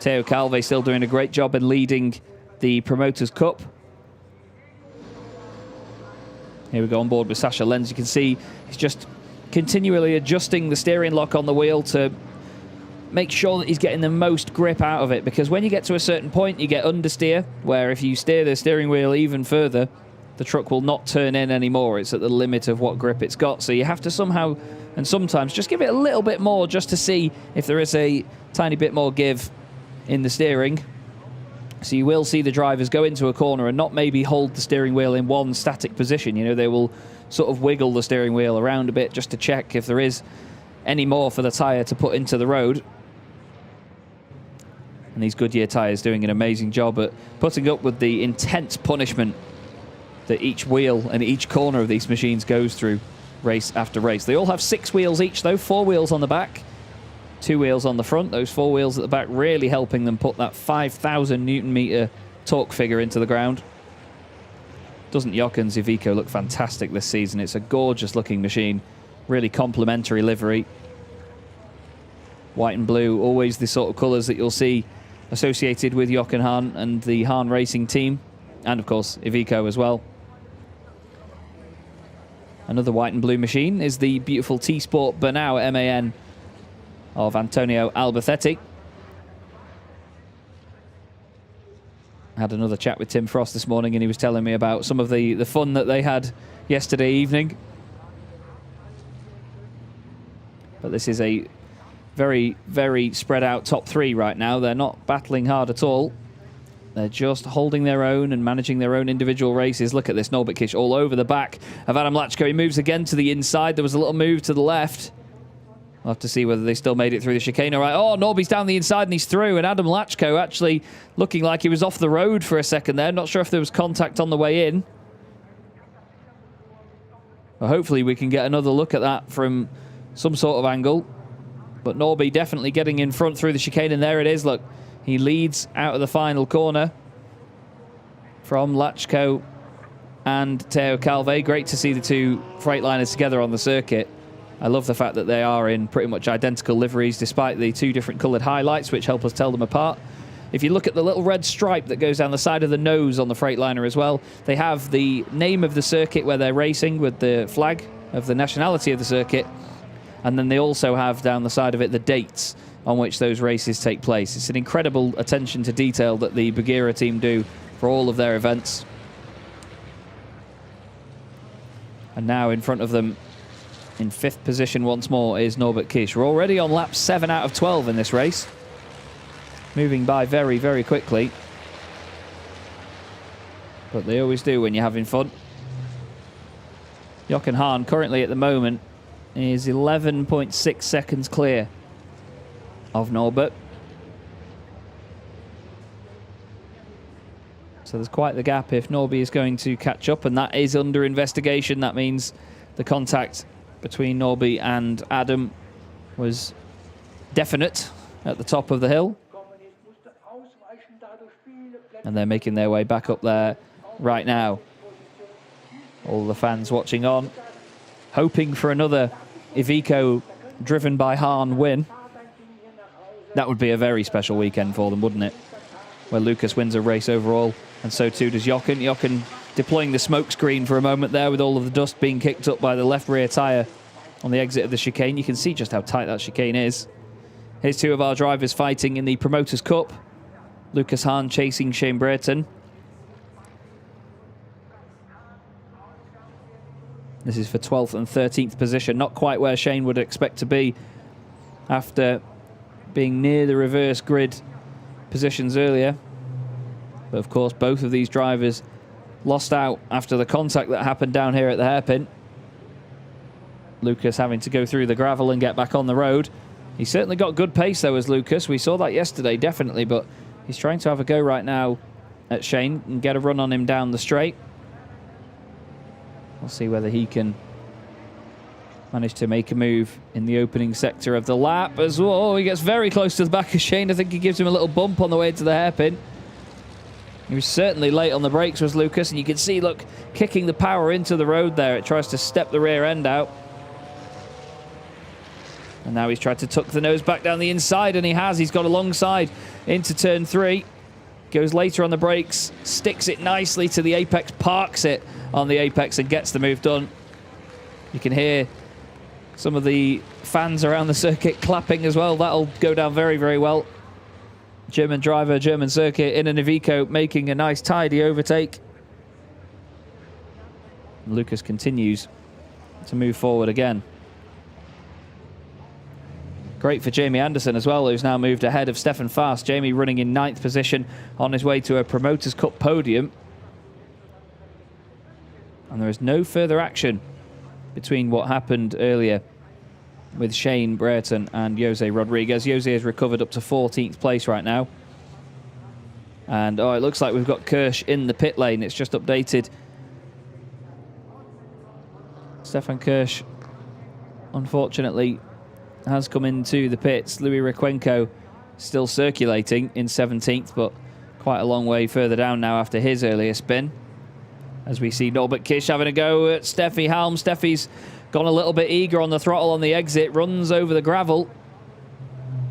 Teo Calve still doing a great job in leading the Promoters' Cup. Here we go on board with Sasha Lenz. You can see he's just continually adjusting the steering lock on the wheel to make sure that he's getting the most grip out of it, because when you get to a certain point you get understeer, where if you steer the steering wheel even further the truck will not turn in anymore. It's at the limit of what grip it's got, so you have to somehow and sometimes just give it a little bit more just to see if there is a tiny bit more give in the steering. So you will see the drivers go into a corner and not maybe hold the steering wheel in one static position. You know, they will sort of wiggle the steering wheel around a bit just to check if there is any more for the tyre to put into the road. And these Goodyear tyres doing an amazing job at putting up with the intense punishment that each wheel and each corner of these machines goes through race after race. They all have 6 wheels each though, 4 wheels on the back, 2 wheels on the front. Those 4 wheels at the back really helping them put that 5,000 Newton meter torque figure into the ground. Doesn't Jochen's Iveco look fantastic this season? It's a gorgeous looking machine, really complementary livery. White and blue, always the sort of colours that you'll see associated with Jochen Hahn and the Hahn Racing team, and of course Iveco as well. Another white and blue machine is the beautiful T-Sport Bernau MAN of Antonio Albacete. I had another chat with Tim Frost this morning and he was telling me about some of the fun that they had yesterday evening. But this is a very, very spread out top 3 right now. They're not battling hard at all. They're just holding their own and managing their own individual races. Look at this, Norbert Kish all over the back of Adam Lachko. He moves again to the inside. There was a little move to the left. We'll have to see whether they still made it through the chicane. All right, oh, Norby's down the inside and he's through. And Adam Lachko actually looking like he was off the road for a second there. Not sure if there was contact on the way in. Well, hopefully we can get another look at that from some sort of angle. But Norby definitely getting in front through the chicane, and there it is, look. He leads out of the final corner from Lachko and Teo Calve. Great to see the two Freightliners together on the circuit. I love the fact that they are in pretty much identical liveries despite the 2 different coloured highlights which help us tell them apart. If you look at the little red stripe that goes down the side of the nose on the Freightliner as well, they have the name of the circuit where they're racing with the flag of the nationality of the circuit. And then they also have down the side of it the dates on which those races take place. It's an incredible attention to detail that the Bagheera team do for all of their events. And now in front of them, in 5th position once more, is Norbert Kish. We're already on lap 7 out of 12 in this race. Moving by very, very quickly. But they always do when you're having fun. Jochen Hahn currently at the moment is 11.6 seconds clear of Norbert. So there's quite the gap if Norby is going to catch up, and that is under investigation. That means the contact between Norby and Adam was definite at the top of the hill. And they're making their way back up there right now. All the fans watching on, hoping for another Iveco driven by Hahn win. That would be a very special weekend for them, wouldn't it? Where Lucas wins a race overall, and so too does Jochen. Jochen deploying the smoke screen for a moment there with all of the dust being kicked up by the left rear tyre on the exit of the chicane. You can see just how tight that chicane is. Here's 2 of our drivers fighting in the Promoters' Cup. Lucas Hahn chasing Shane Brereton. This is for 12th and 13th position. Not quite where Shane would expect to be after being near the reverse grid positions earlier. But of course, both of these drivers lost out after the contact that happened down here at the hairpin. Lucas having to go through the gravel and get back on the road. He's certainly got good pace though as Lucas. We saw that yesterday, definitely, but he's trying to have a go right now at Shane and get a run on him down the straight. We'll see whether he can manage to make a move in the opening sector of the lap as well. He gets very close to the back of Shane. I think he gives him a little bump on the way to the hairpin. He was certainly late on the brakes, was Lucas, and you can see, look, kicking the power into the road there. It tries to step the rear end out. And now he's tried to tuck the nose back down the inside, and he has. He's got alongside into turn 3. Goes later on the brakes, sticks it nicely to the apex, parks it on the apex, and gets the move done. You can hear some of the fans around the circuit clapping as well. That'll go down very, very well. German driver, German circuit in an Iveco, making a nice tidy overtake. Lucas continues to move forward again. Great for Jamie Anderson as well, who's now moved ahead of Stefan Fast. Jamie running in 9th position on his way to a Promoters' Cup podium. And there is no further action between what happened earlier with Shane Brereton and Jose Rodriguez. Jose has recovered up to 14th place right now. And oh, it looks like we've got Kirsch in the pit lane. It's just updated. Stefan Kirsch, unfortunately, has come into the pits. Louis Requenco still circulating in 17th, but quite a long way further down now after his earlier spin. As we see Norbert Kish having a go at Steffi Halm. Steffi's gone a little bit eager on the throttle on the exit, runs over the gravel.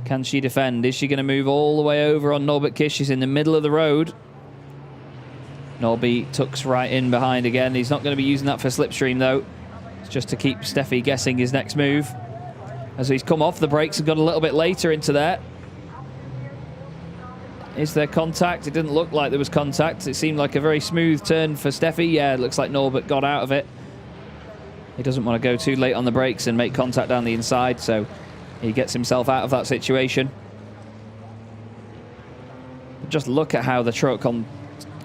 Can she defend? Is she going to move all the way over on Norbert Kish? She's in the middle of the road. Norby tucks right in behind again. He's not going to be using that for slipstream though. It's just to keep Steffi guessing his next move. As he's come off the brakes and got a little bit later into there. Is there contact? It didn't look like there was contact. It seemed like a very smooth turn for Steffi. Yeah, it looks like Norbert got out of it. He doesn't want to go too late on the brakes and make contact down the inside, so he gets himself out of that situation. But just look at how the truck on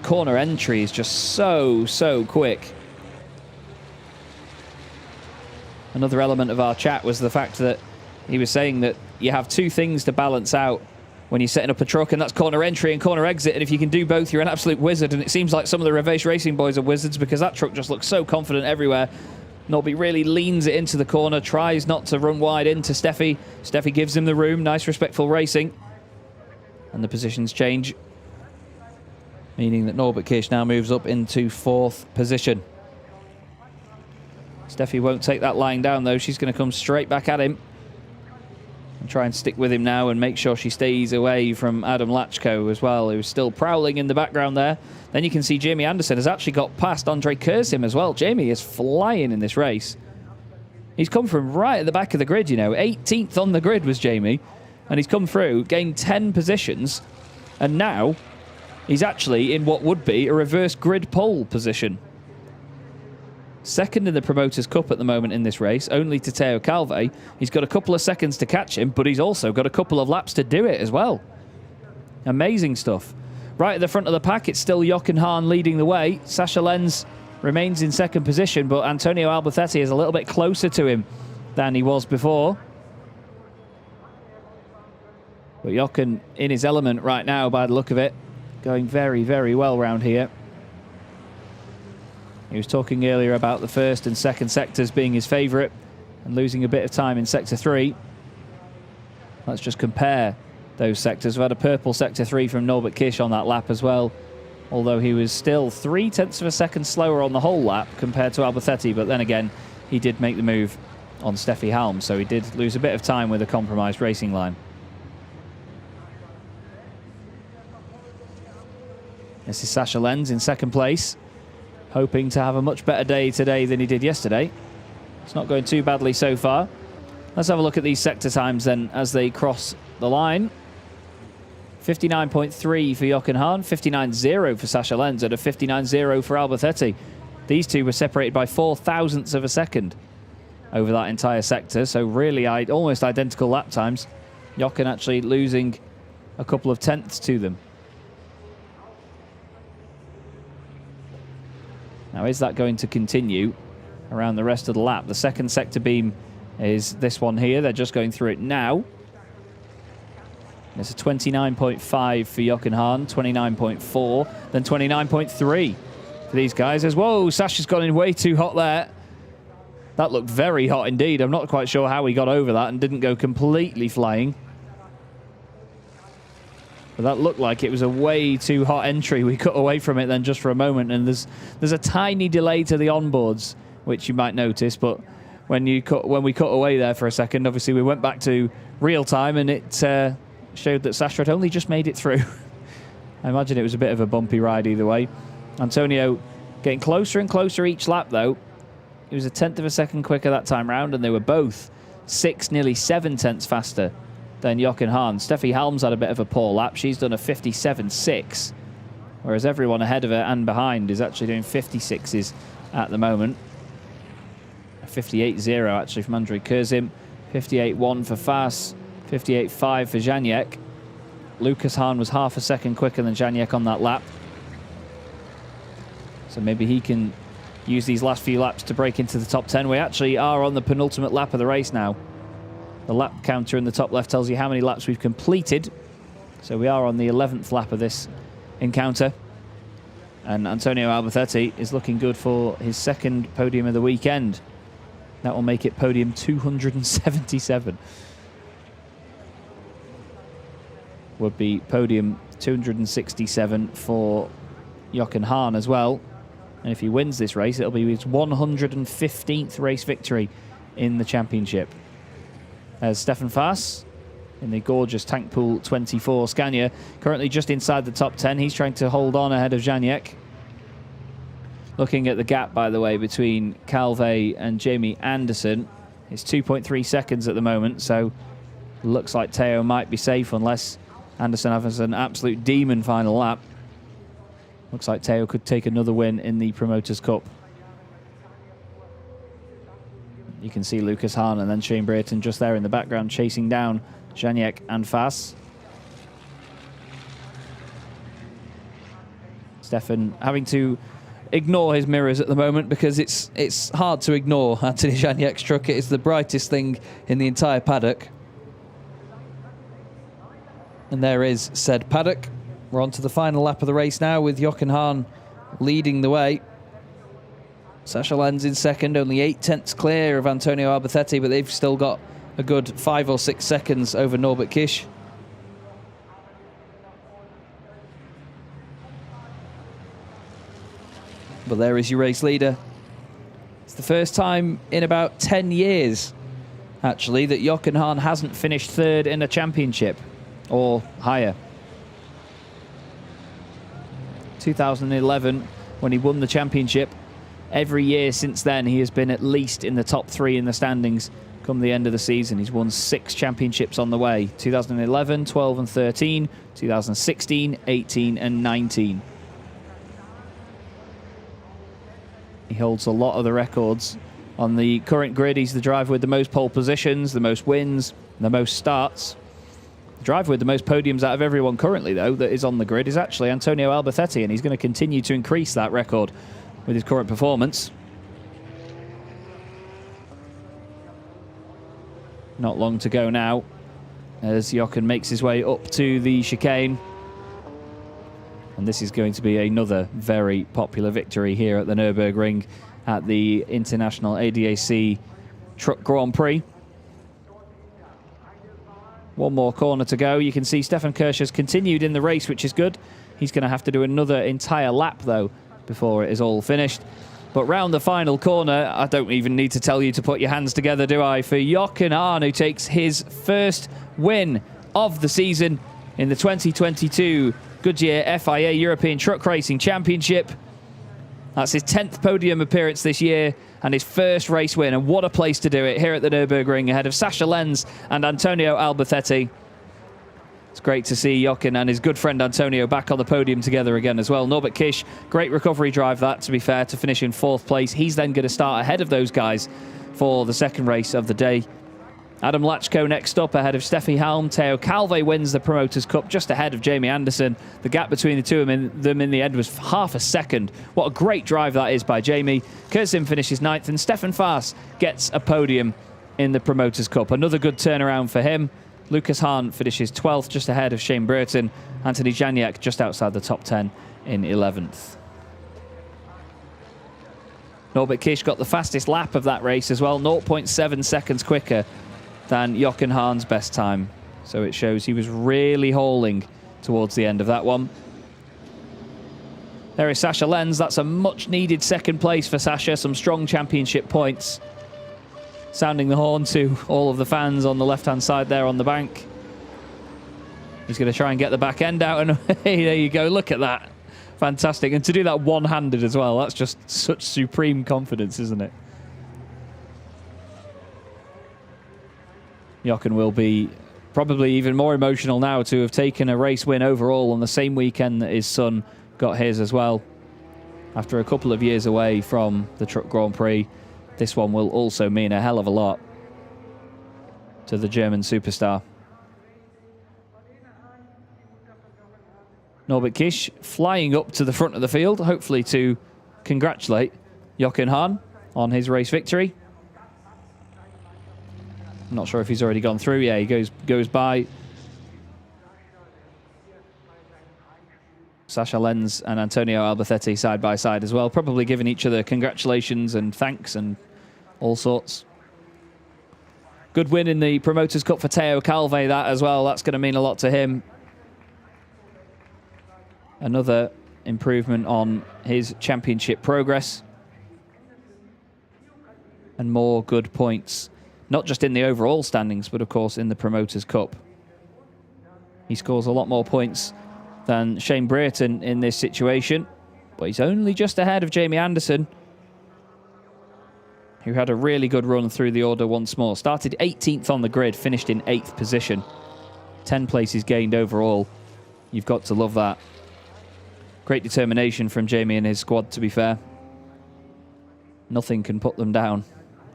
corner entry is just so quick. Another element of our chat was the fact that he was saying that you have two things to balance out when you're setting up a truck, and that's corner entry and corner exit. And if you can do both, you're an absolute wizard. And it seems like some of the Reveche Racing boys are wizards, because that truck just looks so confident everywhere. Norby really leans it into the corner, tries not to run wide into Steffi. Steffi gives him the room. Nice, respectful racing. And the positions change, meaning that Norbert Kish now moves up into 4th position. Steffi won't take that line down, though. She's going to come straight back at him and try and stick with him now and make sure she stays away from Adam Lachko as well, who's still prowling in the background there. Then you can see Jamie Anderson has actually got past Andre Kursim as well. Jamie is flying in this race. He's come from right at the back of the grid, you know. 18th on the grid was Jamie, and he's come through, gained 10 positions, and now he's actually in what would be a reverse grid pole position. Second in the Promoters' Cup at the moment in this race, only to Teo Calve. He's got a couple of seconds to catch him, but he's also got a couple of laps to do it as well. Amazing stuff. Right at the front of the pack, it's still Jochen Hahn leading the way. Sascha Lenz remains in 2nd position, but Antonio Alberthetti is a little bit closer to him than he was before. But Jochen in his element right now, by the look of it, going very, very well round here. He was talking earlier about the 1st and 2nd sectors being his favourite and losing a bit of time in Sector 3. Let's just compare those sectors. We've had a purple Sector 3 from Norbert Kish on that lap as well, although he was still 0.3 of a second slower on the whole lap compared to Alberthetti, but then again, he did make the move on Steffi Halm, so he did lose a bit of time with a compromised racing line. This is Sascha Lenz in 2nd place, hoping to have a much better day today than he did yesterday. It's not going too badly so far. Let's have a look at these sector times then as they cross the line. 59.3 for Jochen Hahn, 59.0 for Sascha Lenz, and a 59.0 for Alberthetti. These two were separated by 0.04 of a second over that entire sector, so really almost identical lap times. Jochen actually losing a couple of tenths to them. Now, is that going to continue around the rest of the lap? The 2nd sector beam is this one here. They're just going through it now. It's a 29.5 for Jochen Hahn, 29.4, then 29.3 for these guys as whoa, Sasha's gone in way too hot there. That looked very hot indeed. I'm not quite sure how he got over that and didn't go completely flying. But that looked like it was a way too hot entry. We cut away from it then just for a moment, and there's a tiny delay to the onboards, which you might notice. But when we cut away there for a second, obviously we went back to real time, and it showed that Sasha had only just made it through. I imagine it was a bit of a bumpy ride either way. Antonio getting closer and closer each lap, though. He was a tenth of a second quicker that time round, and they were both 6, nearly 7 tenths faster than Jochen Hahn. Steffi Helm's had a bit of a poor lap. She's done a 57.6, whereas everyone ahead of her and behind is actually doing 56s at the moment. A 58.0 actually from Andrei Kurzim, 58.1 for Fass, 58.5 for Janiek. Lucas Hahn was half a second quicker than Janiek on that lap. So maybe he can use these last few laps to break into the top 10. We actually are on the penultimate lap of the race now. The lap counter in the top left tells you how many laps we've completed. So we are on the 11th lap of this encounter. And Antonio Albacete is looking good for his second podium of the weekend. That will make it podium 277. Would be podium 267 for Jochen Hahn as well. And if he wins this race, it'll be his 115th race victory in the championship. As Stefan Fass in the gorgeous Tank Pool 24 Scania, currently just inside the top 10. He's trying to hold on ahead of Janiek. Looking at the gap, by the way, between Calvé and Jamie Anderson, it's 2.3 seconds at the moment, so looks like Theo might be safe unless Anderson has an absolute demon final lap. Looks like Theo could take another win in the Promoters' Cup. You can see Lucas Hahn and then Shane Brayton just there in the background chasing down Janiek and Fass. Stefan having to ignore his mirrors at the moment because it's hard to ignore Anthony Janiek's truck. It is the brightest thing in the entire paddock. And there is said paddock. We're on to the final lap of the race now with Jochen Hahn leading the way. Sasha Lenz in second, only 8 tenths clear of Antonio Albacete, but they've still got a good 5 or 6 seconds over Norbert Kish. But there is your race leader. It's the first time in about 10 years, actually, that Jochen Hahn hasn't finished third in a championship or higher. 2011, when he won the championship. Every year since then, he has been at least in the top 3 in the standings come the end of the season. He's won 6 championships on the way. 2011, 12 and 13, 2016, 18 and 19. He holds a lot of the records. On the current grid, he's the driver with the most pole positions, the most wins, the most starts. The driver with the most podiums out of everyone currently, though, that is on the grid is actually Antonio Albacete, and he's going to continue to increase that record with his current performance. Not long to go now as Jochen makes his way up to the chicane. And this is going to be another very popular victory here at the Nürburgring at the International ADAC Truck Grand Prix. One more corner to go. You can see Stefan Kirsch has continued in the race, which is good. He's going to have to do another entire lap, though, before it is all finished. But round the final corner, I don't even need to tell you to put your hands together, do I? For Jochen Hahn, who takes his first win of the season in the 2022 Goodyear FIA European Truck Racing Championship. That's his 10th podium appearance this year and his first race win. And what a place to do it here at the Nürburgring ahead of Sasha Lenz and Antonio Albacete. It's great to see Jochen and his good friend Antonio back on the podium together again as well. Norbert Kish, great recovery drive that, to be fair, to finish in 4th place. He's then going to start ahead of those guys for the second race of the day. Adam Lachko next up ahead of Steffi Helm. Theo Calvé wins the Promoters' Cup just ahead of Jamie Anderson. The gap between the two of them in the end was half a second. What a great drive that is by Jamie. Kurzim finishes 9th and Stefan Fass gets a podium in the Promoters' Cup. Another good turnaround for him. Lucas Hahn finishes 12th, just ahead of Shane Brayton. Anthony Janiek just outside the top 10 in 11th. Norbert Kish got the fastest lap of that race as well, 0.7 seconds quicker than Jochen Hahn's best time. So it shows he was really hauling towards the end of that one. There is Sasha Lenz. That's a much-needed second place for Sasha. Some strong championship points. Sounding the horn to all of the fans on the left-hand side there on the bank. He's going to try and get the back end out, and hey, there you go. Look at that. Fantastic. And to do that one-handed as well, that's just such supreme confidence, isn't it? Jochen will be probably even more emotional now to have taken a race win overall on the same weekend that his son got his as well. After a couple of years away from the Truck Grand Prix, this one will also mean a hell of a lot to the German superstar. Norbert Kisch flying up to the front of the field, hopefully to congratulate Jochen Hahn on his race victory. I'm not sure if he's already gone through. Yeah, he goes by. Sasha Lenz and Antonio Albacete side by side as well, probably giving each other congratulations and thanks and all sorts. Good win in the Promoters' Cup for Teo Calvé, that as well. That's going to mean a lot to him. Another improvement on his championship progress. And more good points, not just in the overall standings, but of course in the Promoters' Cup. He scores a lot more points than Shane Brereton in this situation, but he's only just ahead of Jamie Anderson, who had a really good run through the order once more. Started 18th on the grid, finished in 8th position. 10 places gained overall. You've got to love that. Great determination from Jamie and his squad, to be fair. Nothing can put them down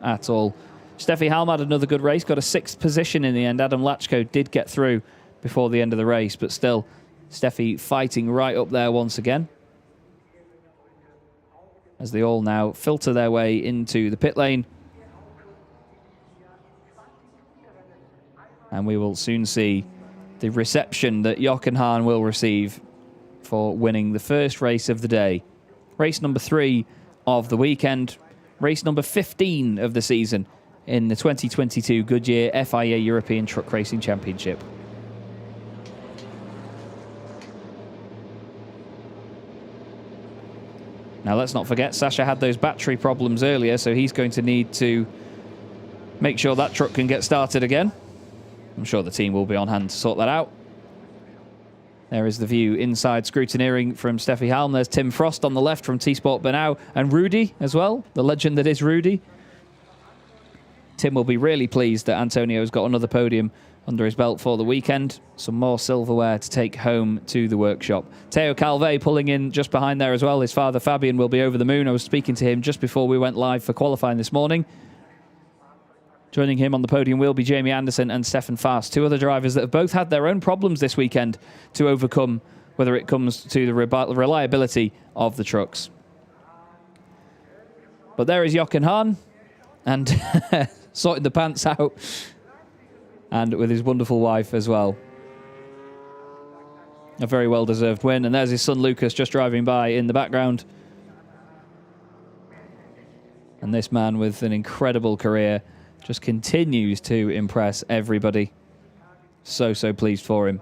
at all. Steffi Halm had another good race, got a 6th position in the end. Adam Lachko did get through before the end of the race, but still, Steffi fighting right up there once again, as they all now filter their way into the pit lane. And we will soon see the reception that Jochen Hahn will receive for winning the first race of the day. Race number 3 of the weekend. Race number 15 of the season in the 2022 Goodyear FIA European Truck Racing Championship. Now, let's not forget, Sasha had those battery problems earlier, so he's going to need to make sure that truck can get started again. I'm sure the team will be on hand to sort that out. There is the view inside scrutineering from Steffi Halm. There's Tim Frost on the left from T-Sport Bernau, and Rudy as well, the legend that is Rudy. Tim will be really pleased that Antonio's got another podium under his belt for the weekend. Some more silverware to take home to the workshop. Teo Calvé pulling in just behind there as well. His father Fabian will be over the moon. I was speaking to him just before we went live for qualifying this morning. Joining him on the podium will be Jamie Anderson and Stefan Fast, two other drivers that have both had their own problems this weekend to overcome, whether it comes to the reliability of the trucks. But there is Jochen Hahn, and sorting the pants out, and with his wonderful wife as well. A very well-deserved win. And there's his son Lucas just driving by in the background. And this man with an incredible career just continues to impress everybody. So pleased for him.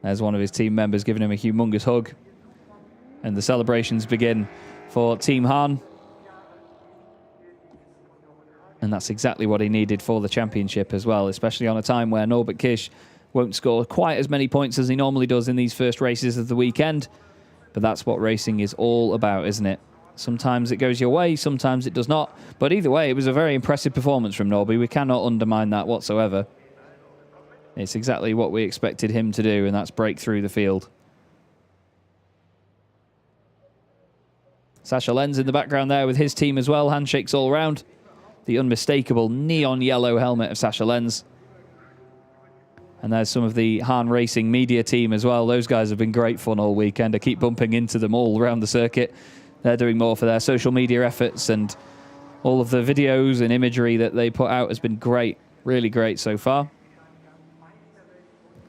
There's one of his team members giving him a humongous hug. And the celebrations begin for Team Hahn. And that's exactly what he needed for the championship as well, especially on a time where Norbert Kisch won't score quite as many points as he normally does in these first races of the weekend. But that's what racing is all about, isn't it? Sometimes it goes your way, sometimes it does not. But either way, it was a very impressive performance from Norby. We cannot undermine that whatsoever. It's exactly what we expected him to do, and that's break through the field. Sasha Lenz in the background there with his team as well. Handshakes all round. The unmistakable neon yellow helmet of Sasha Lenz. And there's some of the Hahn Racing media team as well. Those guys have been great fun all weekend. I keep bumping into them all around the circuit. They're doing more for their social media efforts, and all of the videos and imagery that they put out has been great. Really great so far.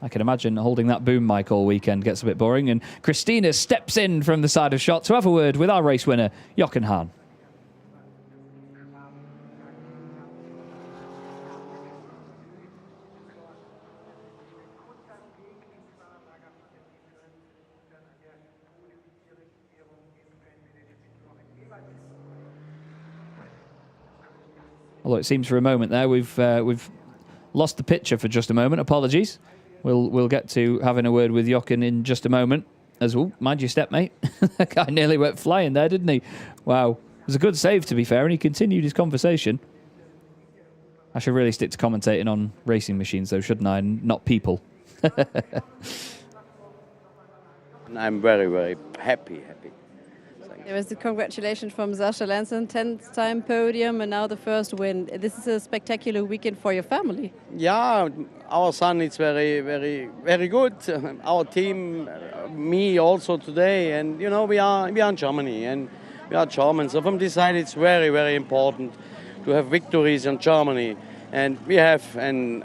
I can imagine holding that boom mic all weekend gets a bit boring. And Christina steps in from the side of shot to have a word with our race winner, Jochen Hahn. Although it seems for a moment there we've lost the picture for just a moment. Apologies. We'll get to having a word with Jochen in just a moment. Mind your step, mate. That guy nearly went flying there, didn't he? Wow. It was a good save, to be fair, and he continued his conversation. I should really stick to commentating on racing machines, though, shouldn't I? And not people. I'm very, very happy. There was the congratulations from Sascha Lenzen, 10th time podium and now the first win. This is a spectacular weekend for your family. Yeah, our son is very, very, very good. Our team, me also today, and you know we are in Germany and we are German. So from this side, it's very, very important to have victories in Germany, and we have. And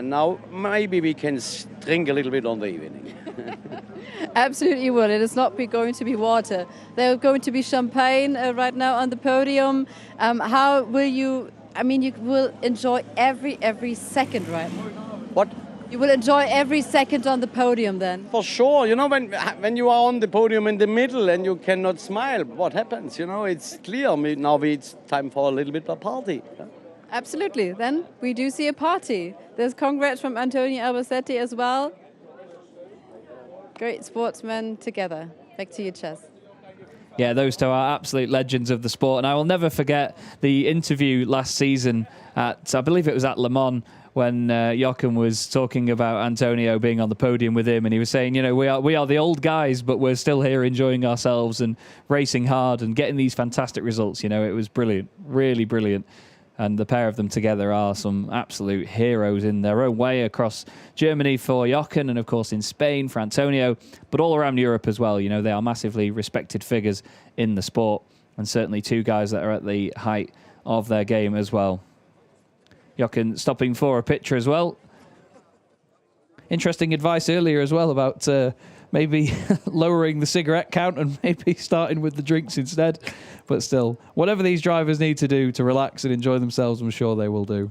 now maybe we can drink a little bit on the evening. Absolutely will. It is not going to be water. There's going to be champagne right now on the podium. How will you? I mean, you will enjoy every second, right? What? You will enjoy every second on the podium then. For sure. You know, when you are on the podium in the middle and you cannot smile, what happens? You know, it's clear. Now it's time for a little bit of a party. Absolutely. Then we do see a party. There's congrats from Antonio Albacete as well. Great sportsmen together. Back to you, Chess. Yeah, those two are absolute legends of the sport. And I will never forget the interview last season at, I believe it was at Le Mans, when Jochen was talking about Antonio being on the podium with him. And he was saying, you know, we are the old guys, but we're still here enjoying ourselves and racing hard and getting these fantastic results. You know, it was brilliant, really brilliant. And the pair of them together are some absolute heroes in their own way across Germany for Jochen and, of course, in Spain for Antonio, but all around Europe as well. You know, they are massively respected figures in the sport and certainly two guys that are at the height of their game as well. Jochen stopping for a picture as well. Interesting advice earlier as well about maybe lowering the cigarette count and maybe starting with the drinks instead. But still, whatever these drivers need to do to relax and enjoy themselves, I'm sure they will do.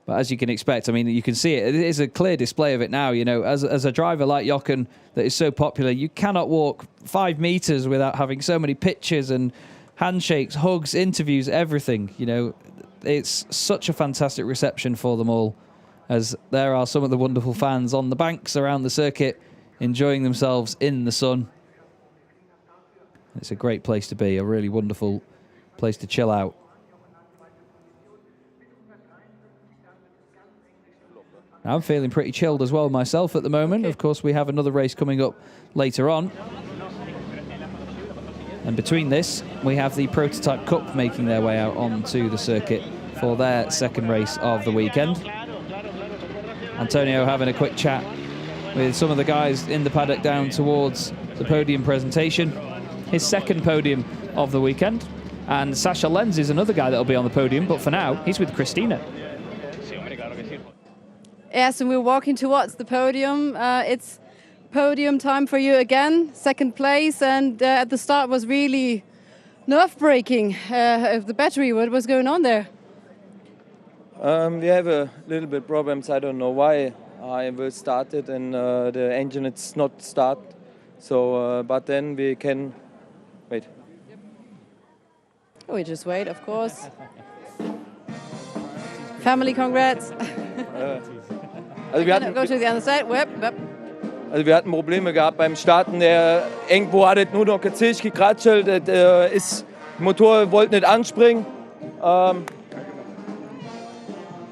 But as you can expect, I mean, you can see it. It is a clear display of it now. You know, as a driver like Jochen that is so popular, you cannot walk 5 meters without having so many pictures and handshakes, hugs, interviews, everything. You know, it's such a fantastic reception for them all, as there are some of the wonderful fans on the banks around the circuit enjoying themselves in the sun. It's a great place to be, a really wonderful place to chill out. I'm feeling pretty chilled as well myself at the moment. Of course, we have another race coming up later on. And between this, we have the Prototype Cup making their way out onto the circuit for their second race of the weekend. Antonio having a quick chat with some of the guys in the paddock down towards the podium presentation. His second podium of the weekend. And Sascha Lenz is another guy that'll be on the podium, but for now, he's with Christina. Yes, and we're walking towards the podium. It's podium time for you again, second place, and at the start was really nerve-breaking. The battery, what was going on there? We have a little bit problems. I don't know why. I will start it and the engine it's not start. So, but then we can wait. We just wait, of course. Family congrats. Also wir hatten, go to the other side. Also wir hatten Probleme gehabt beim Starten. Irgendwo hat es nur noch gezischt, gekratschelt. Der Motor wollte nicht anspringen.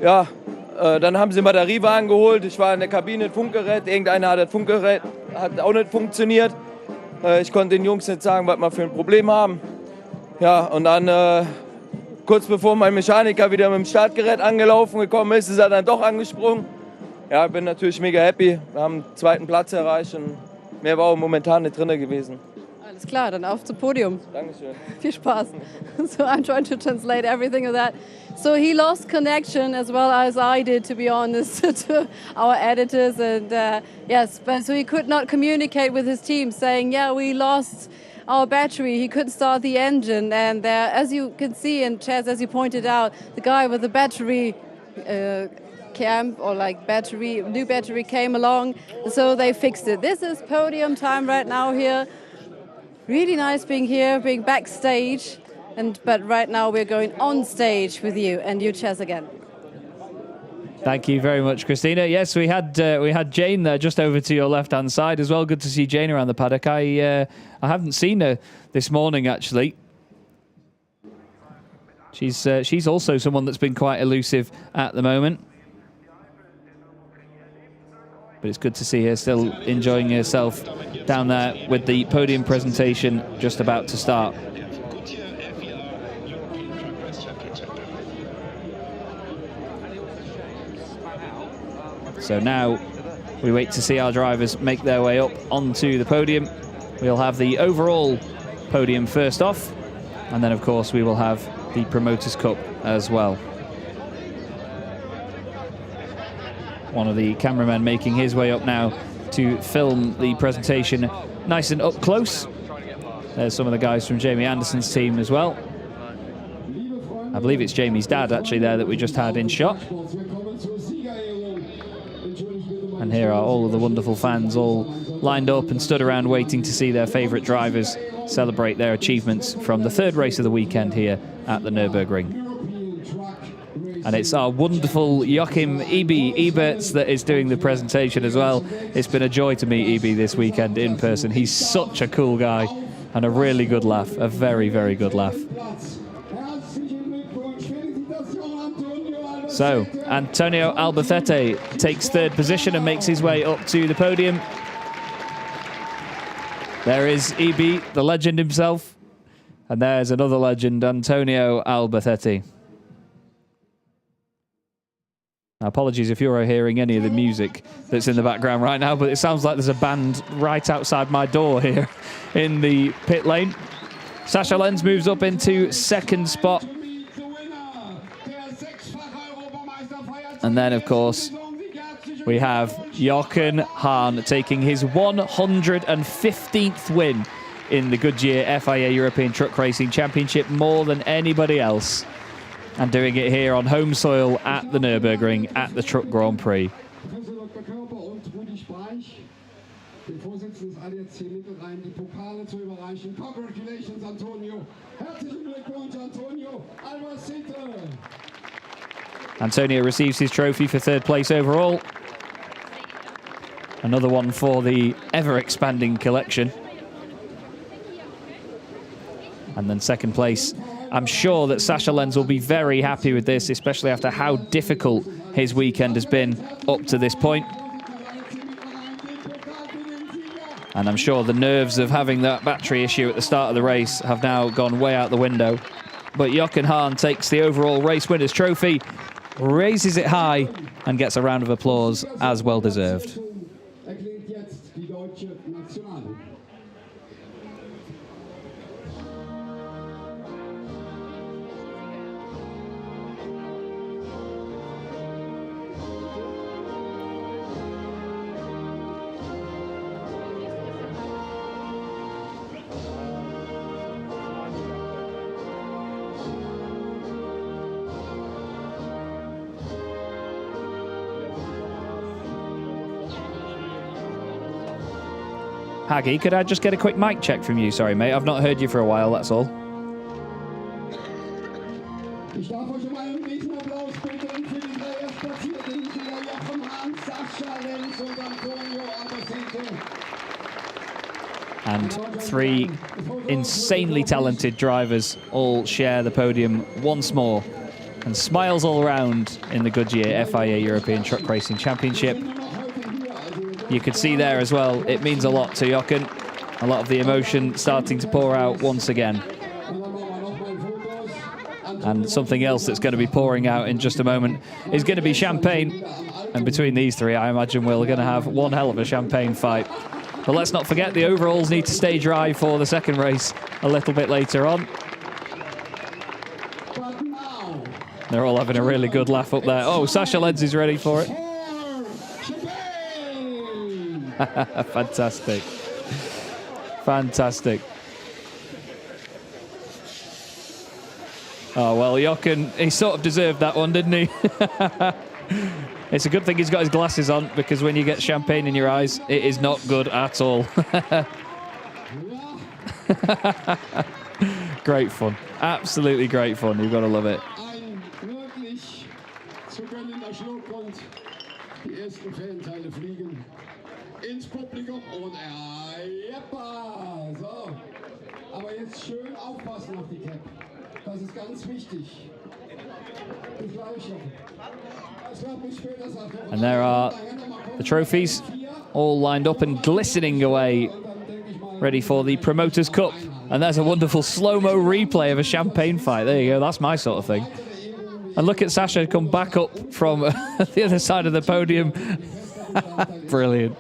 Ja, dann haben sie einen Batteriewagen geholt. Ich war in der Kabine, Funkgerät. Irgendeiner hat das Funkgerät, hat auch nicht funktioniert. Ich konnte den Jungs nicht sagen, was wir für ein Problem haben. Ja, und dann kurz bevor mein Mechaniker wieder mit dem Startgerät angelaufen gekommen ist er dann doch angesprungen. Ja, ich bin natürlich mega happy. Wir haben den zweiten Platz erreicht und mehr war auch momentan nicht drin gewesen. Alles klar, dann auf zum Podium. Dankeschön. Viel Spaß. So I'm trying to translate everything of that. So he lost connection as well as I did, to be honest, to our editors. And yes, but so he could not communicate with his team saying, yeah, we lost our battery. He couldn't start the engine. And as you can see, and Chaz, as you pointed out, the guy with the battery camp or like battery, new battery came along. So they fixed it. This is podium time right now here. Really nice being here, being backstage. But right now we're going on stage with you, and you cheers again. Thank you very much, Christina. Yes, we had Jane there just over to your left-hand side as well. Good to see Jane around the paddock. I haven't seen her this morning, actually. She's also someone that's been quite elusive at the moment. But it's good to see her still enjoying herself down there with the podium presentation just about to start. So now we wait to see our drivers make their way up onto the podium. We'll have the overall podium first off, and then of course we will have the Promoters' Cup as well. One of the cameramen making his way up now to film the presentation nice and up close. There's some of the guys from Jamie Anderson's team as well. I believe it's Jamie's dad actually there that we just had in shot. And here are all of the wonderful fans all lined up and stood around waiting to see their favourite drivers celebrate their achievements from the third race of the weekend here at the Nürburgring. And it's our wonderful Joachim Eberts that is doing the presentation as well. It's been a joy to meet Ebi this weekend in person. He's such a cool guy and a really good laugh, a very, very good laugh. So, Antonio Albacete takes third position and makes his way up to the podium. There is Ebi, the legend himself. And there's another legend, Antonio Albacete. Now, apologies if you're hearing any of the music that's in the background right now, but it sounds like there's a band right outside my door here in the pit lane. Sascha Lenz moves up into second spot. And then, of course, we have Jochen Hahn taking his 115th win in the Goodyear FIA European Truck Racing Championship, more than anybody else, and doing it here on home soil at the Nürburgring at the Truck Grand Prix. Antonio receives his trophy for third place overall. Another one for the ever-expanding collection. And then second place. I'm sure that Sascha Lenz will be very happy with this, especially after how difficult his weekend has been up to this point. And I'm sure the nerves of having that battery issue at the start of the race have now gone way out the window. But Jochen Hahn takes the overall race winner's trophy, raises it high, and gets a round of applause as well deserved. Haggy, could I just get a quick mic check from you? Sorry, mate, I've not heard you for a while, that's all. And three insanely talented drivers all share the podium once more. And smiles all around in the Goodyear FIA European Truck Racing Championship. You could see there as well, it means a lot to Jochen. A lot of the emotion starting to pour out once again. And something else that's going to be pouring out in just a moment is going to be champagne. And between these three, I imagine we're going to have one hell of a champagne fight. But let's not forget the overalls need to stay dry for the second race a little bit later on. They're all having a really good laugh up there. Oh, Sascha Lenz is ready for it. Fantastic. Fantastic. Oh, well, Jochen, he sort of deserved that one, didn't he? It's a good thing he's got his glasses on, because when you get champagne in your eyes, it is not good at all. Great fun. Absolutely great fun. You've got to love it. Ins Publikum und so. Aber jetzt schön aufpassen auf die Cap. Das ist ganz wichtig. And there are the trophies all lined up and glistening away, ready for the Promoters Cup. And there's a wonderful slow-mo replay of a champagne fight. There you go, that's my sort of thing. And look at Sasha come back up from the other side of the podium. Brilliant.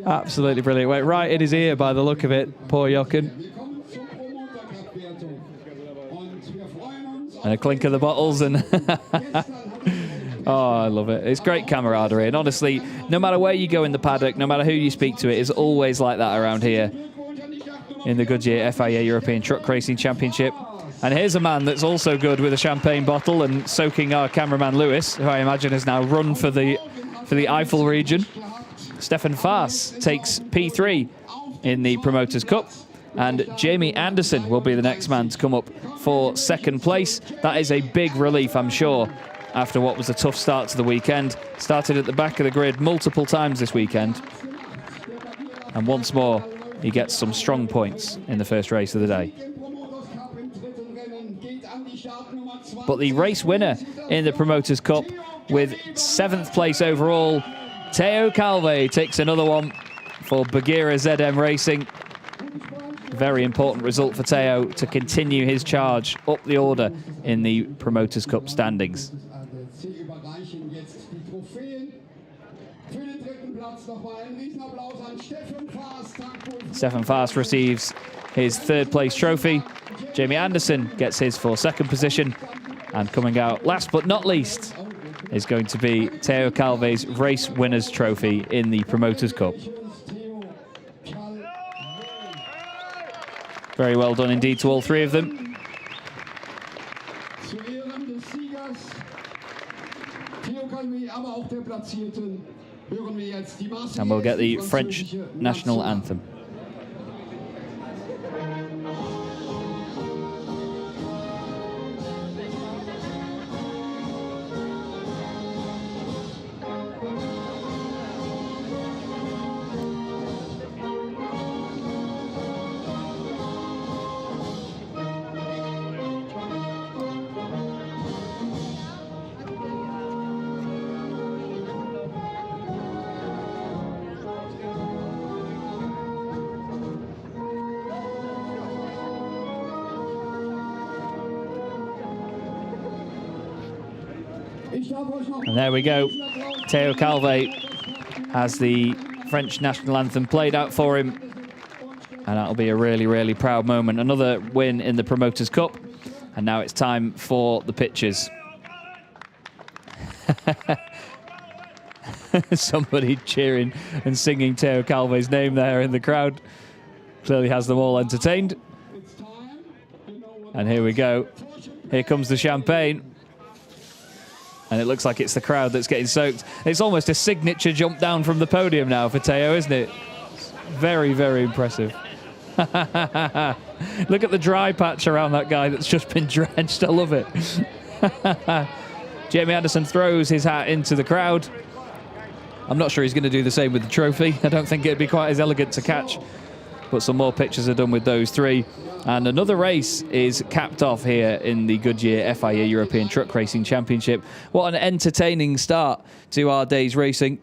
Absolutely brilliant. Went right in his ear by the look of it, poor Jochen. And a clink of the bottles and... Oh, I love it. It's great camaraderie. And honestly, no matter where you go in the paddock, no matter who you speak to, it is always like that around here in the Goodyear FIA European Truck Racing Championship. And here's a man that's also good with a champagne bottle and soaking our cameraman Lewis, who I imagine has now run for the Eifel region. Stefan Faas takes P3 in the Promoters Cup. And Jamie Anderson will be the next man to come up for second place. That is a big relief, I'm sure, after what was a tough start to the weekend. Started at the back of the grid multiple times this weekend. And once more, he gets some strong points in the first race of the day. But the race winner in the Promoters Cup with 7th place overall, Theo Calve, takes another one for Bagheera ZM Racing. Very important result for Theo to continue his charge up the order in the Promoters Cup standings. Stefan Faas receives his 3rd place trophy. Jamie Anderson gets his for 2nd position. And coming out last but not least is going to be Theo Calve's race winners trophy in the Promoters Cup. Very well done indeed to all 3 of them. And we'll get the French national anthem. And there we go. Theo Calve has the French national anthem played out for him. And that'll be a really, really proud moment. Another win in the Promoters Cup. And now it's time for the pictures. Somebody cheering and singing Theo Calve's name there in the crowd. Clearly has them all entertained. And here we go. Here comes the champagne. And it looks like it's the crowd that's getting soaked. It's almost a signature jump down from the podium now for Theo, isn't it? Very, very impressive. Look at the dry patch around that guy that's just been drenched. I love it. Jamie Anderson throws his hat into the crowd. I'm not sure he's going to do the same with the trophy. I don't think it'd be quite as elegant to catch. But some more pictures are done with those 3. And another race is capped off here in the Goodyear FIA European Truck Racing Championship. What an entertaining start to our day's racing.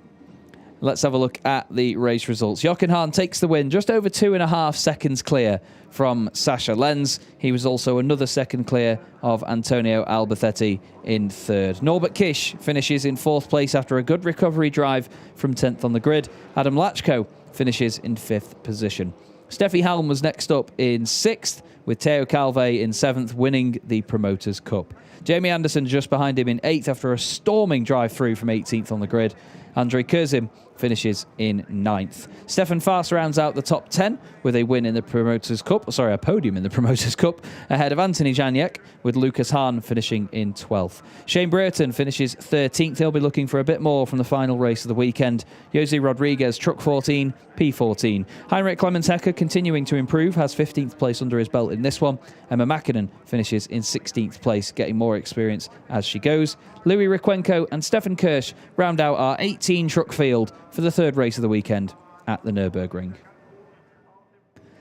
Let's have a look at the race results. Jochen Hahn takes the win, just over 2.5 seconds clear from Sascha Lenz. He was also another second clear of Antonio Alberthetti in 3rd. Norbert Kisch finishes in 4th place after a good recovery drive from 10th on the grid. Adam Lachko finishes in 5th position. Steffi Halm was next up in 6th, with Theo Calve in 7th, winning the Promoters Cup. Jamie Anderson just behind him in 8th after a storming drive through from 18th on the grid. Andrei Kurzim finishes in 9th. Stefan Faas rounds out the top 10 with a win in the Promoters' Cup, sorry, a podium in the Promoters' Cup, ahead of Anthony Janiak, with Lucas Hahn finishing in 12th. Shane Brereton finishes 13th. He'll be looking for a bit more from the final race of the weekend. Jose Rodriguez, truck 14, P14. Heinrich Clemens Hecker continuing to improve, has 15th place under his belt in this one. Emma Mäkinen finishes in 16th place, getting more experience as she goes. Louis Rikwenko and Stefan Kirsch round out our 18 truck field for the third race of the weekend at the Nürburgring.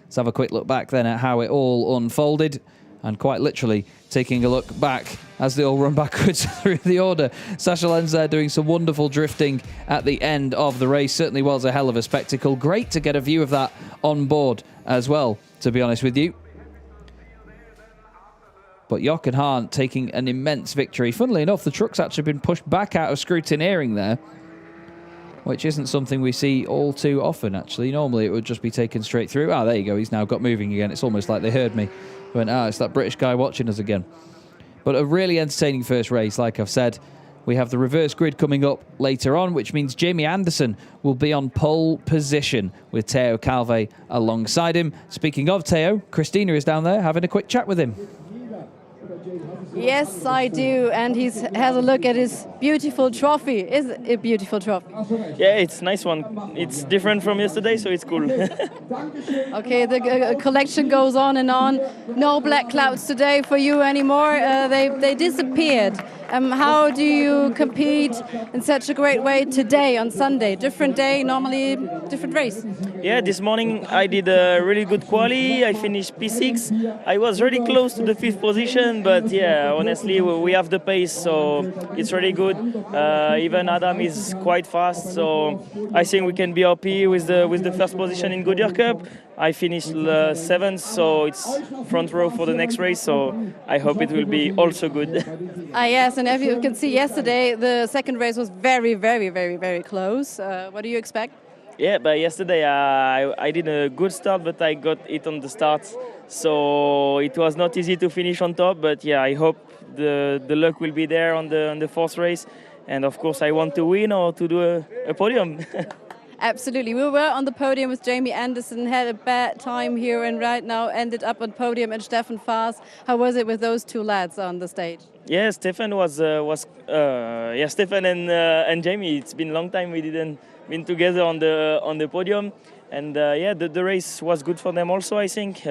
Let's have a quick look back then at how it all unfolded, and quite literally taking a look back as they all run backwards through the order. Sasha Lenz there doing some wonderful drifting at the end of the race. Certainly was a hell of a spectacle. Great to get a view of that on board as well, to be honest with you. But Jochen Hahn taking an immense victory. Funnily enough, the truck's actually been pushed back out of scrutineering there, which isn't something we see all too often, actually. Normally it would just be taken straight through. Ah, there you go. He's now got moving again. It's almost like they heard me. Went, it's that British guy watching us again. But a really entertaining first race, like I've said. We have the reverse grid coming up later on, which means Jamie Anderson will be on pole position with Theo Calve alongside him. Speaking of Theo, Christina is down there having a quick chat with him. Yes, I do, and he has a look at his beautiful trophy. Is it a beautiful trophy? Yeah, it's a nice one. It's different from yesterday, so it's cool. Okay, the collection goes on and on. No black clouds today for you anymore. They disappeared. How do you compete in such a great way today on Sunday? Different day, normally different race. Yeah, this morning I did a really good quali. I finished P6. I was really close to the 5th position, but yeah, honestly, we have the pace, so it's really good. Even Adam is quite fast, so I think we can be happy with the first position in Goodyear Cup. I finished 7th, so it's front row for the next race, so I hope it will be also good. Yes, and as you can see yesterday, the second race was very, very, very, very close. What do you expect? Yeah, but yesterday I did a good start, but I got it on the start, so it was not easy to finish on top. But yeah, I hope the luck will be there on the fourth race, and of course I want to win or to do a podium. Absolutely. We were on the podium with Jamie Anderson, had a bad time here, and right now ended up on podium, and Stefan Faas. How was it with those two lads on the stage? Yeah, Stefan Stefan and Jamie. It's been a long time we didn't been together on the podium, and the race was good for them also. I think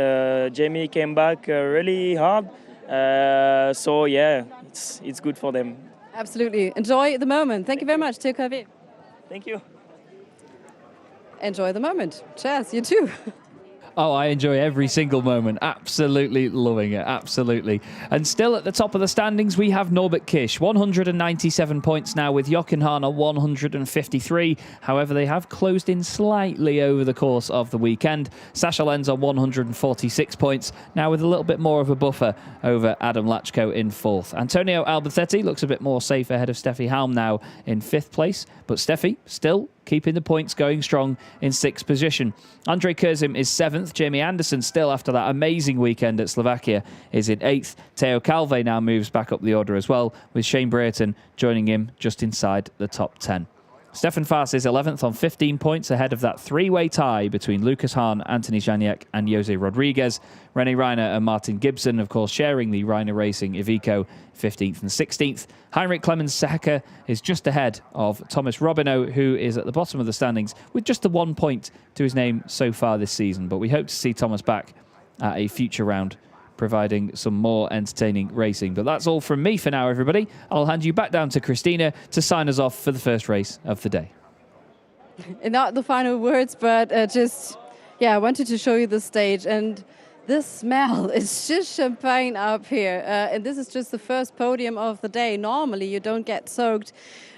Jamie came back really hard, so yeah, it's good for them. Absolutely. Enjoy the moment. Thank you very much, Theo Calve. Thank you. Enjoy the moment. Cheers, you too. Oh, I enjoy every single moment. Absolutely loving it. Absolutely. And still at the top of the standings, we have Norbert Kish. 197 points now with Jochen Hahn on 153. However, they have closed in slightly over the course of the weekend. Sasha Lenz on 146 points, now with a little bit more of a buffer over Adam Lachko in 4th. Antonio Alberthetti looks a bit more safe ahead of Steffi Halm now in 5th place. But Steffi still keeping the points going strong in 6th position. Andrei Kurzim is 7th. Jamie Anderson still, after that amazing weekend at Slovakia, is in 8th. Theo Calve now moves back up the order as well, with Shane Brereton joining him just inside the top 10. Stefan Faas is 11th on 15 points, ahead of that three-way tie between Lucas Hahn, Anthony Janiak and Jose Rodriguez. René Reiner and Martin Gibson, of course, sharing the Reiner Racing Iveco 15th and 16th. Heinrich Clemens Hecker is just ahead of Thomas Robineau, who is at the bottom of the standings with just the 1 point to his name so far this season. But we hope to see Thomas back at a future round, providing some more entertaining racing. But that's all from me for now, everybody. I'll hand you back down to Christina to sign us off for the first race of the day. Not the final words, but I wanted to show you the stage, and the smell is just champagne up here. And this is just the first podium of the day. Normally you don't get soaked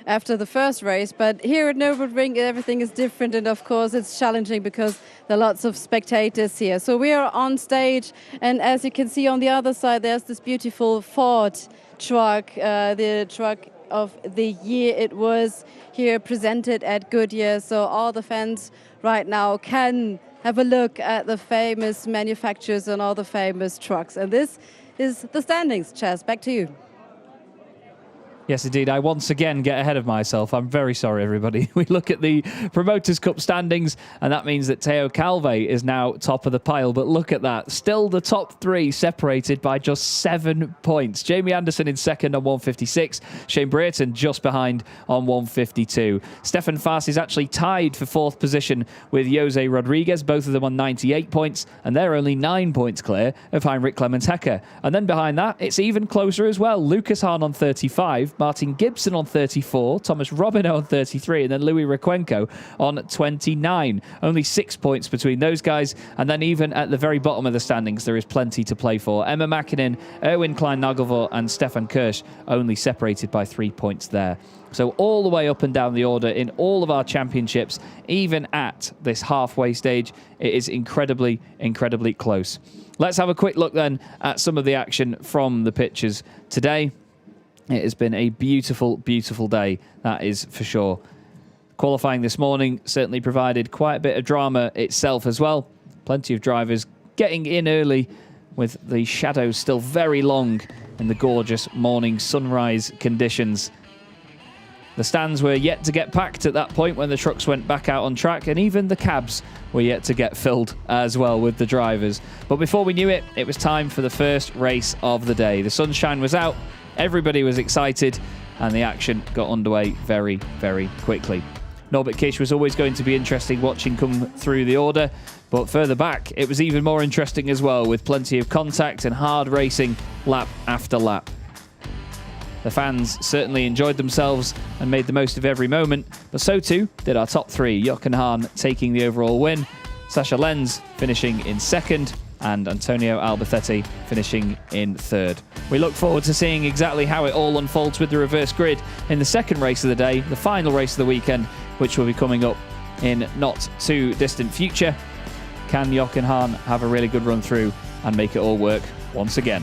after the first race, but here at Nürburgring everything is different, and of course it's challenging because there are lots of spectators here. So we are on stage, and as you can see on the other side there's this beautiful Ford truck, the truck of the year it was here presented at Goodyear. So all the fans right now can have a look at the famous manufacturers and all the famous trucks. And this is the standings. Chaz, back to you. Yes, indeed. I once again get ahead of myself. I'm very sorry, everybody. We look at the Promoters' Cup standings, and that means that Teo Calve is now top of the pile. But look at that. Still the top three separated by just 7 points. Jamie Anderson in second on 156. Shane Brayton just behind on 152. Stefan Faas is actually tied for fourth position with Jose Rodriguez, both of them on 98 points, and they're only 9 points clear of Heinrich Clemens Hecker. And then behind that, it's even closer as well. Lucas Hahn on 35. Martin Gibson on 34, Thomas Robinot on 33, and then Louis Requenco on 29. Only 6 points between those guys, and then even at the very bottom of the standings, there is plenty to play for. Emma Mäkinen, Erwin Klein-Nagelvor, and Stefan Kirsch only separated by 3 points there. So all the way up and down the order in all of our championships, even at this halfway stage, it is incredibly, incredibly close. Let's have a quick look then at some of the action from the pitches today. It has been a beautiful, beautiful day, that is for sure. Qualifying this morning certainly provided quite a bit of drama itself as well. Plenty of drivers getting in early with the shadows still very long in the gorgeous morning sunrise conditions. The stands were yet to get packed at that point when the trucks went back out on track, and even the cabs were yet to get filled as well with the drivers. But before we knew it, it was time for the first race of the day. The sunshine was out. Everybody was excited, and the action got underway very, very quickly. Norbert Kish was always going to be interesting watching come through the order, but further back, it was even more interesting as well, with plenty of contact and hard racing lap after lap. The fans certainly enjoyed themselves and made the most of every moment, but so too did our top three, Jochen Hahn taking the overall win, Sascha Lenz finishing in second, and Antonio Albacete finishing in third. We look forward to seeing exactly how it all unfolds with the reverse grid in the second race of the day, the final race of the weekend, which will be coming up in not too distant future. Can Jochen Hahn have a really good run through and make it all work once again?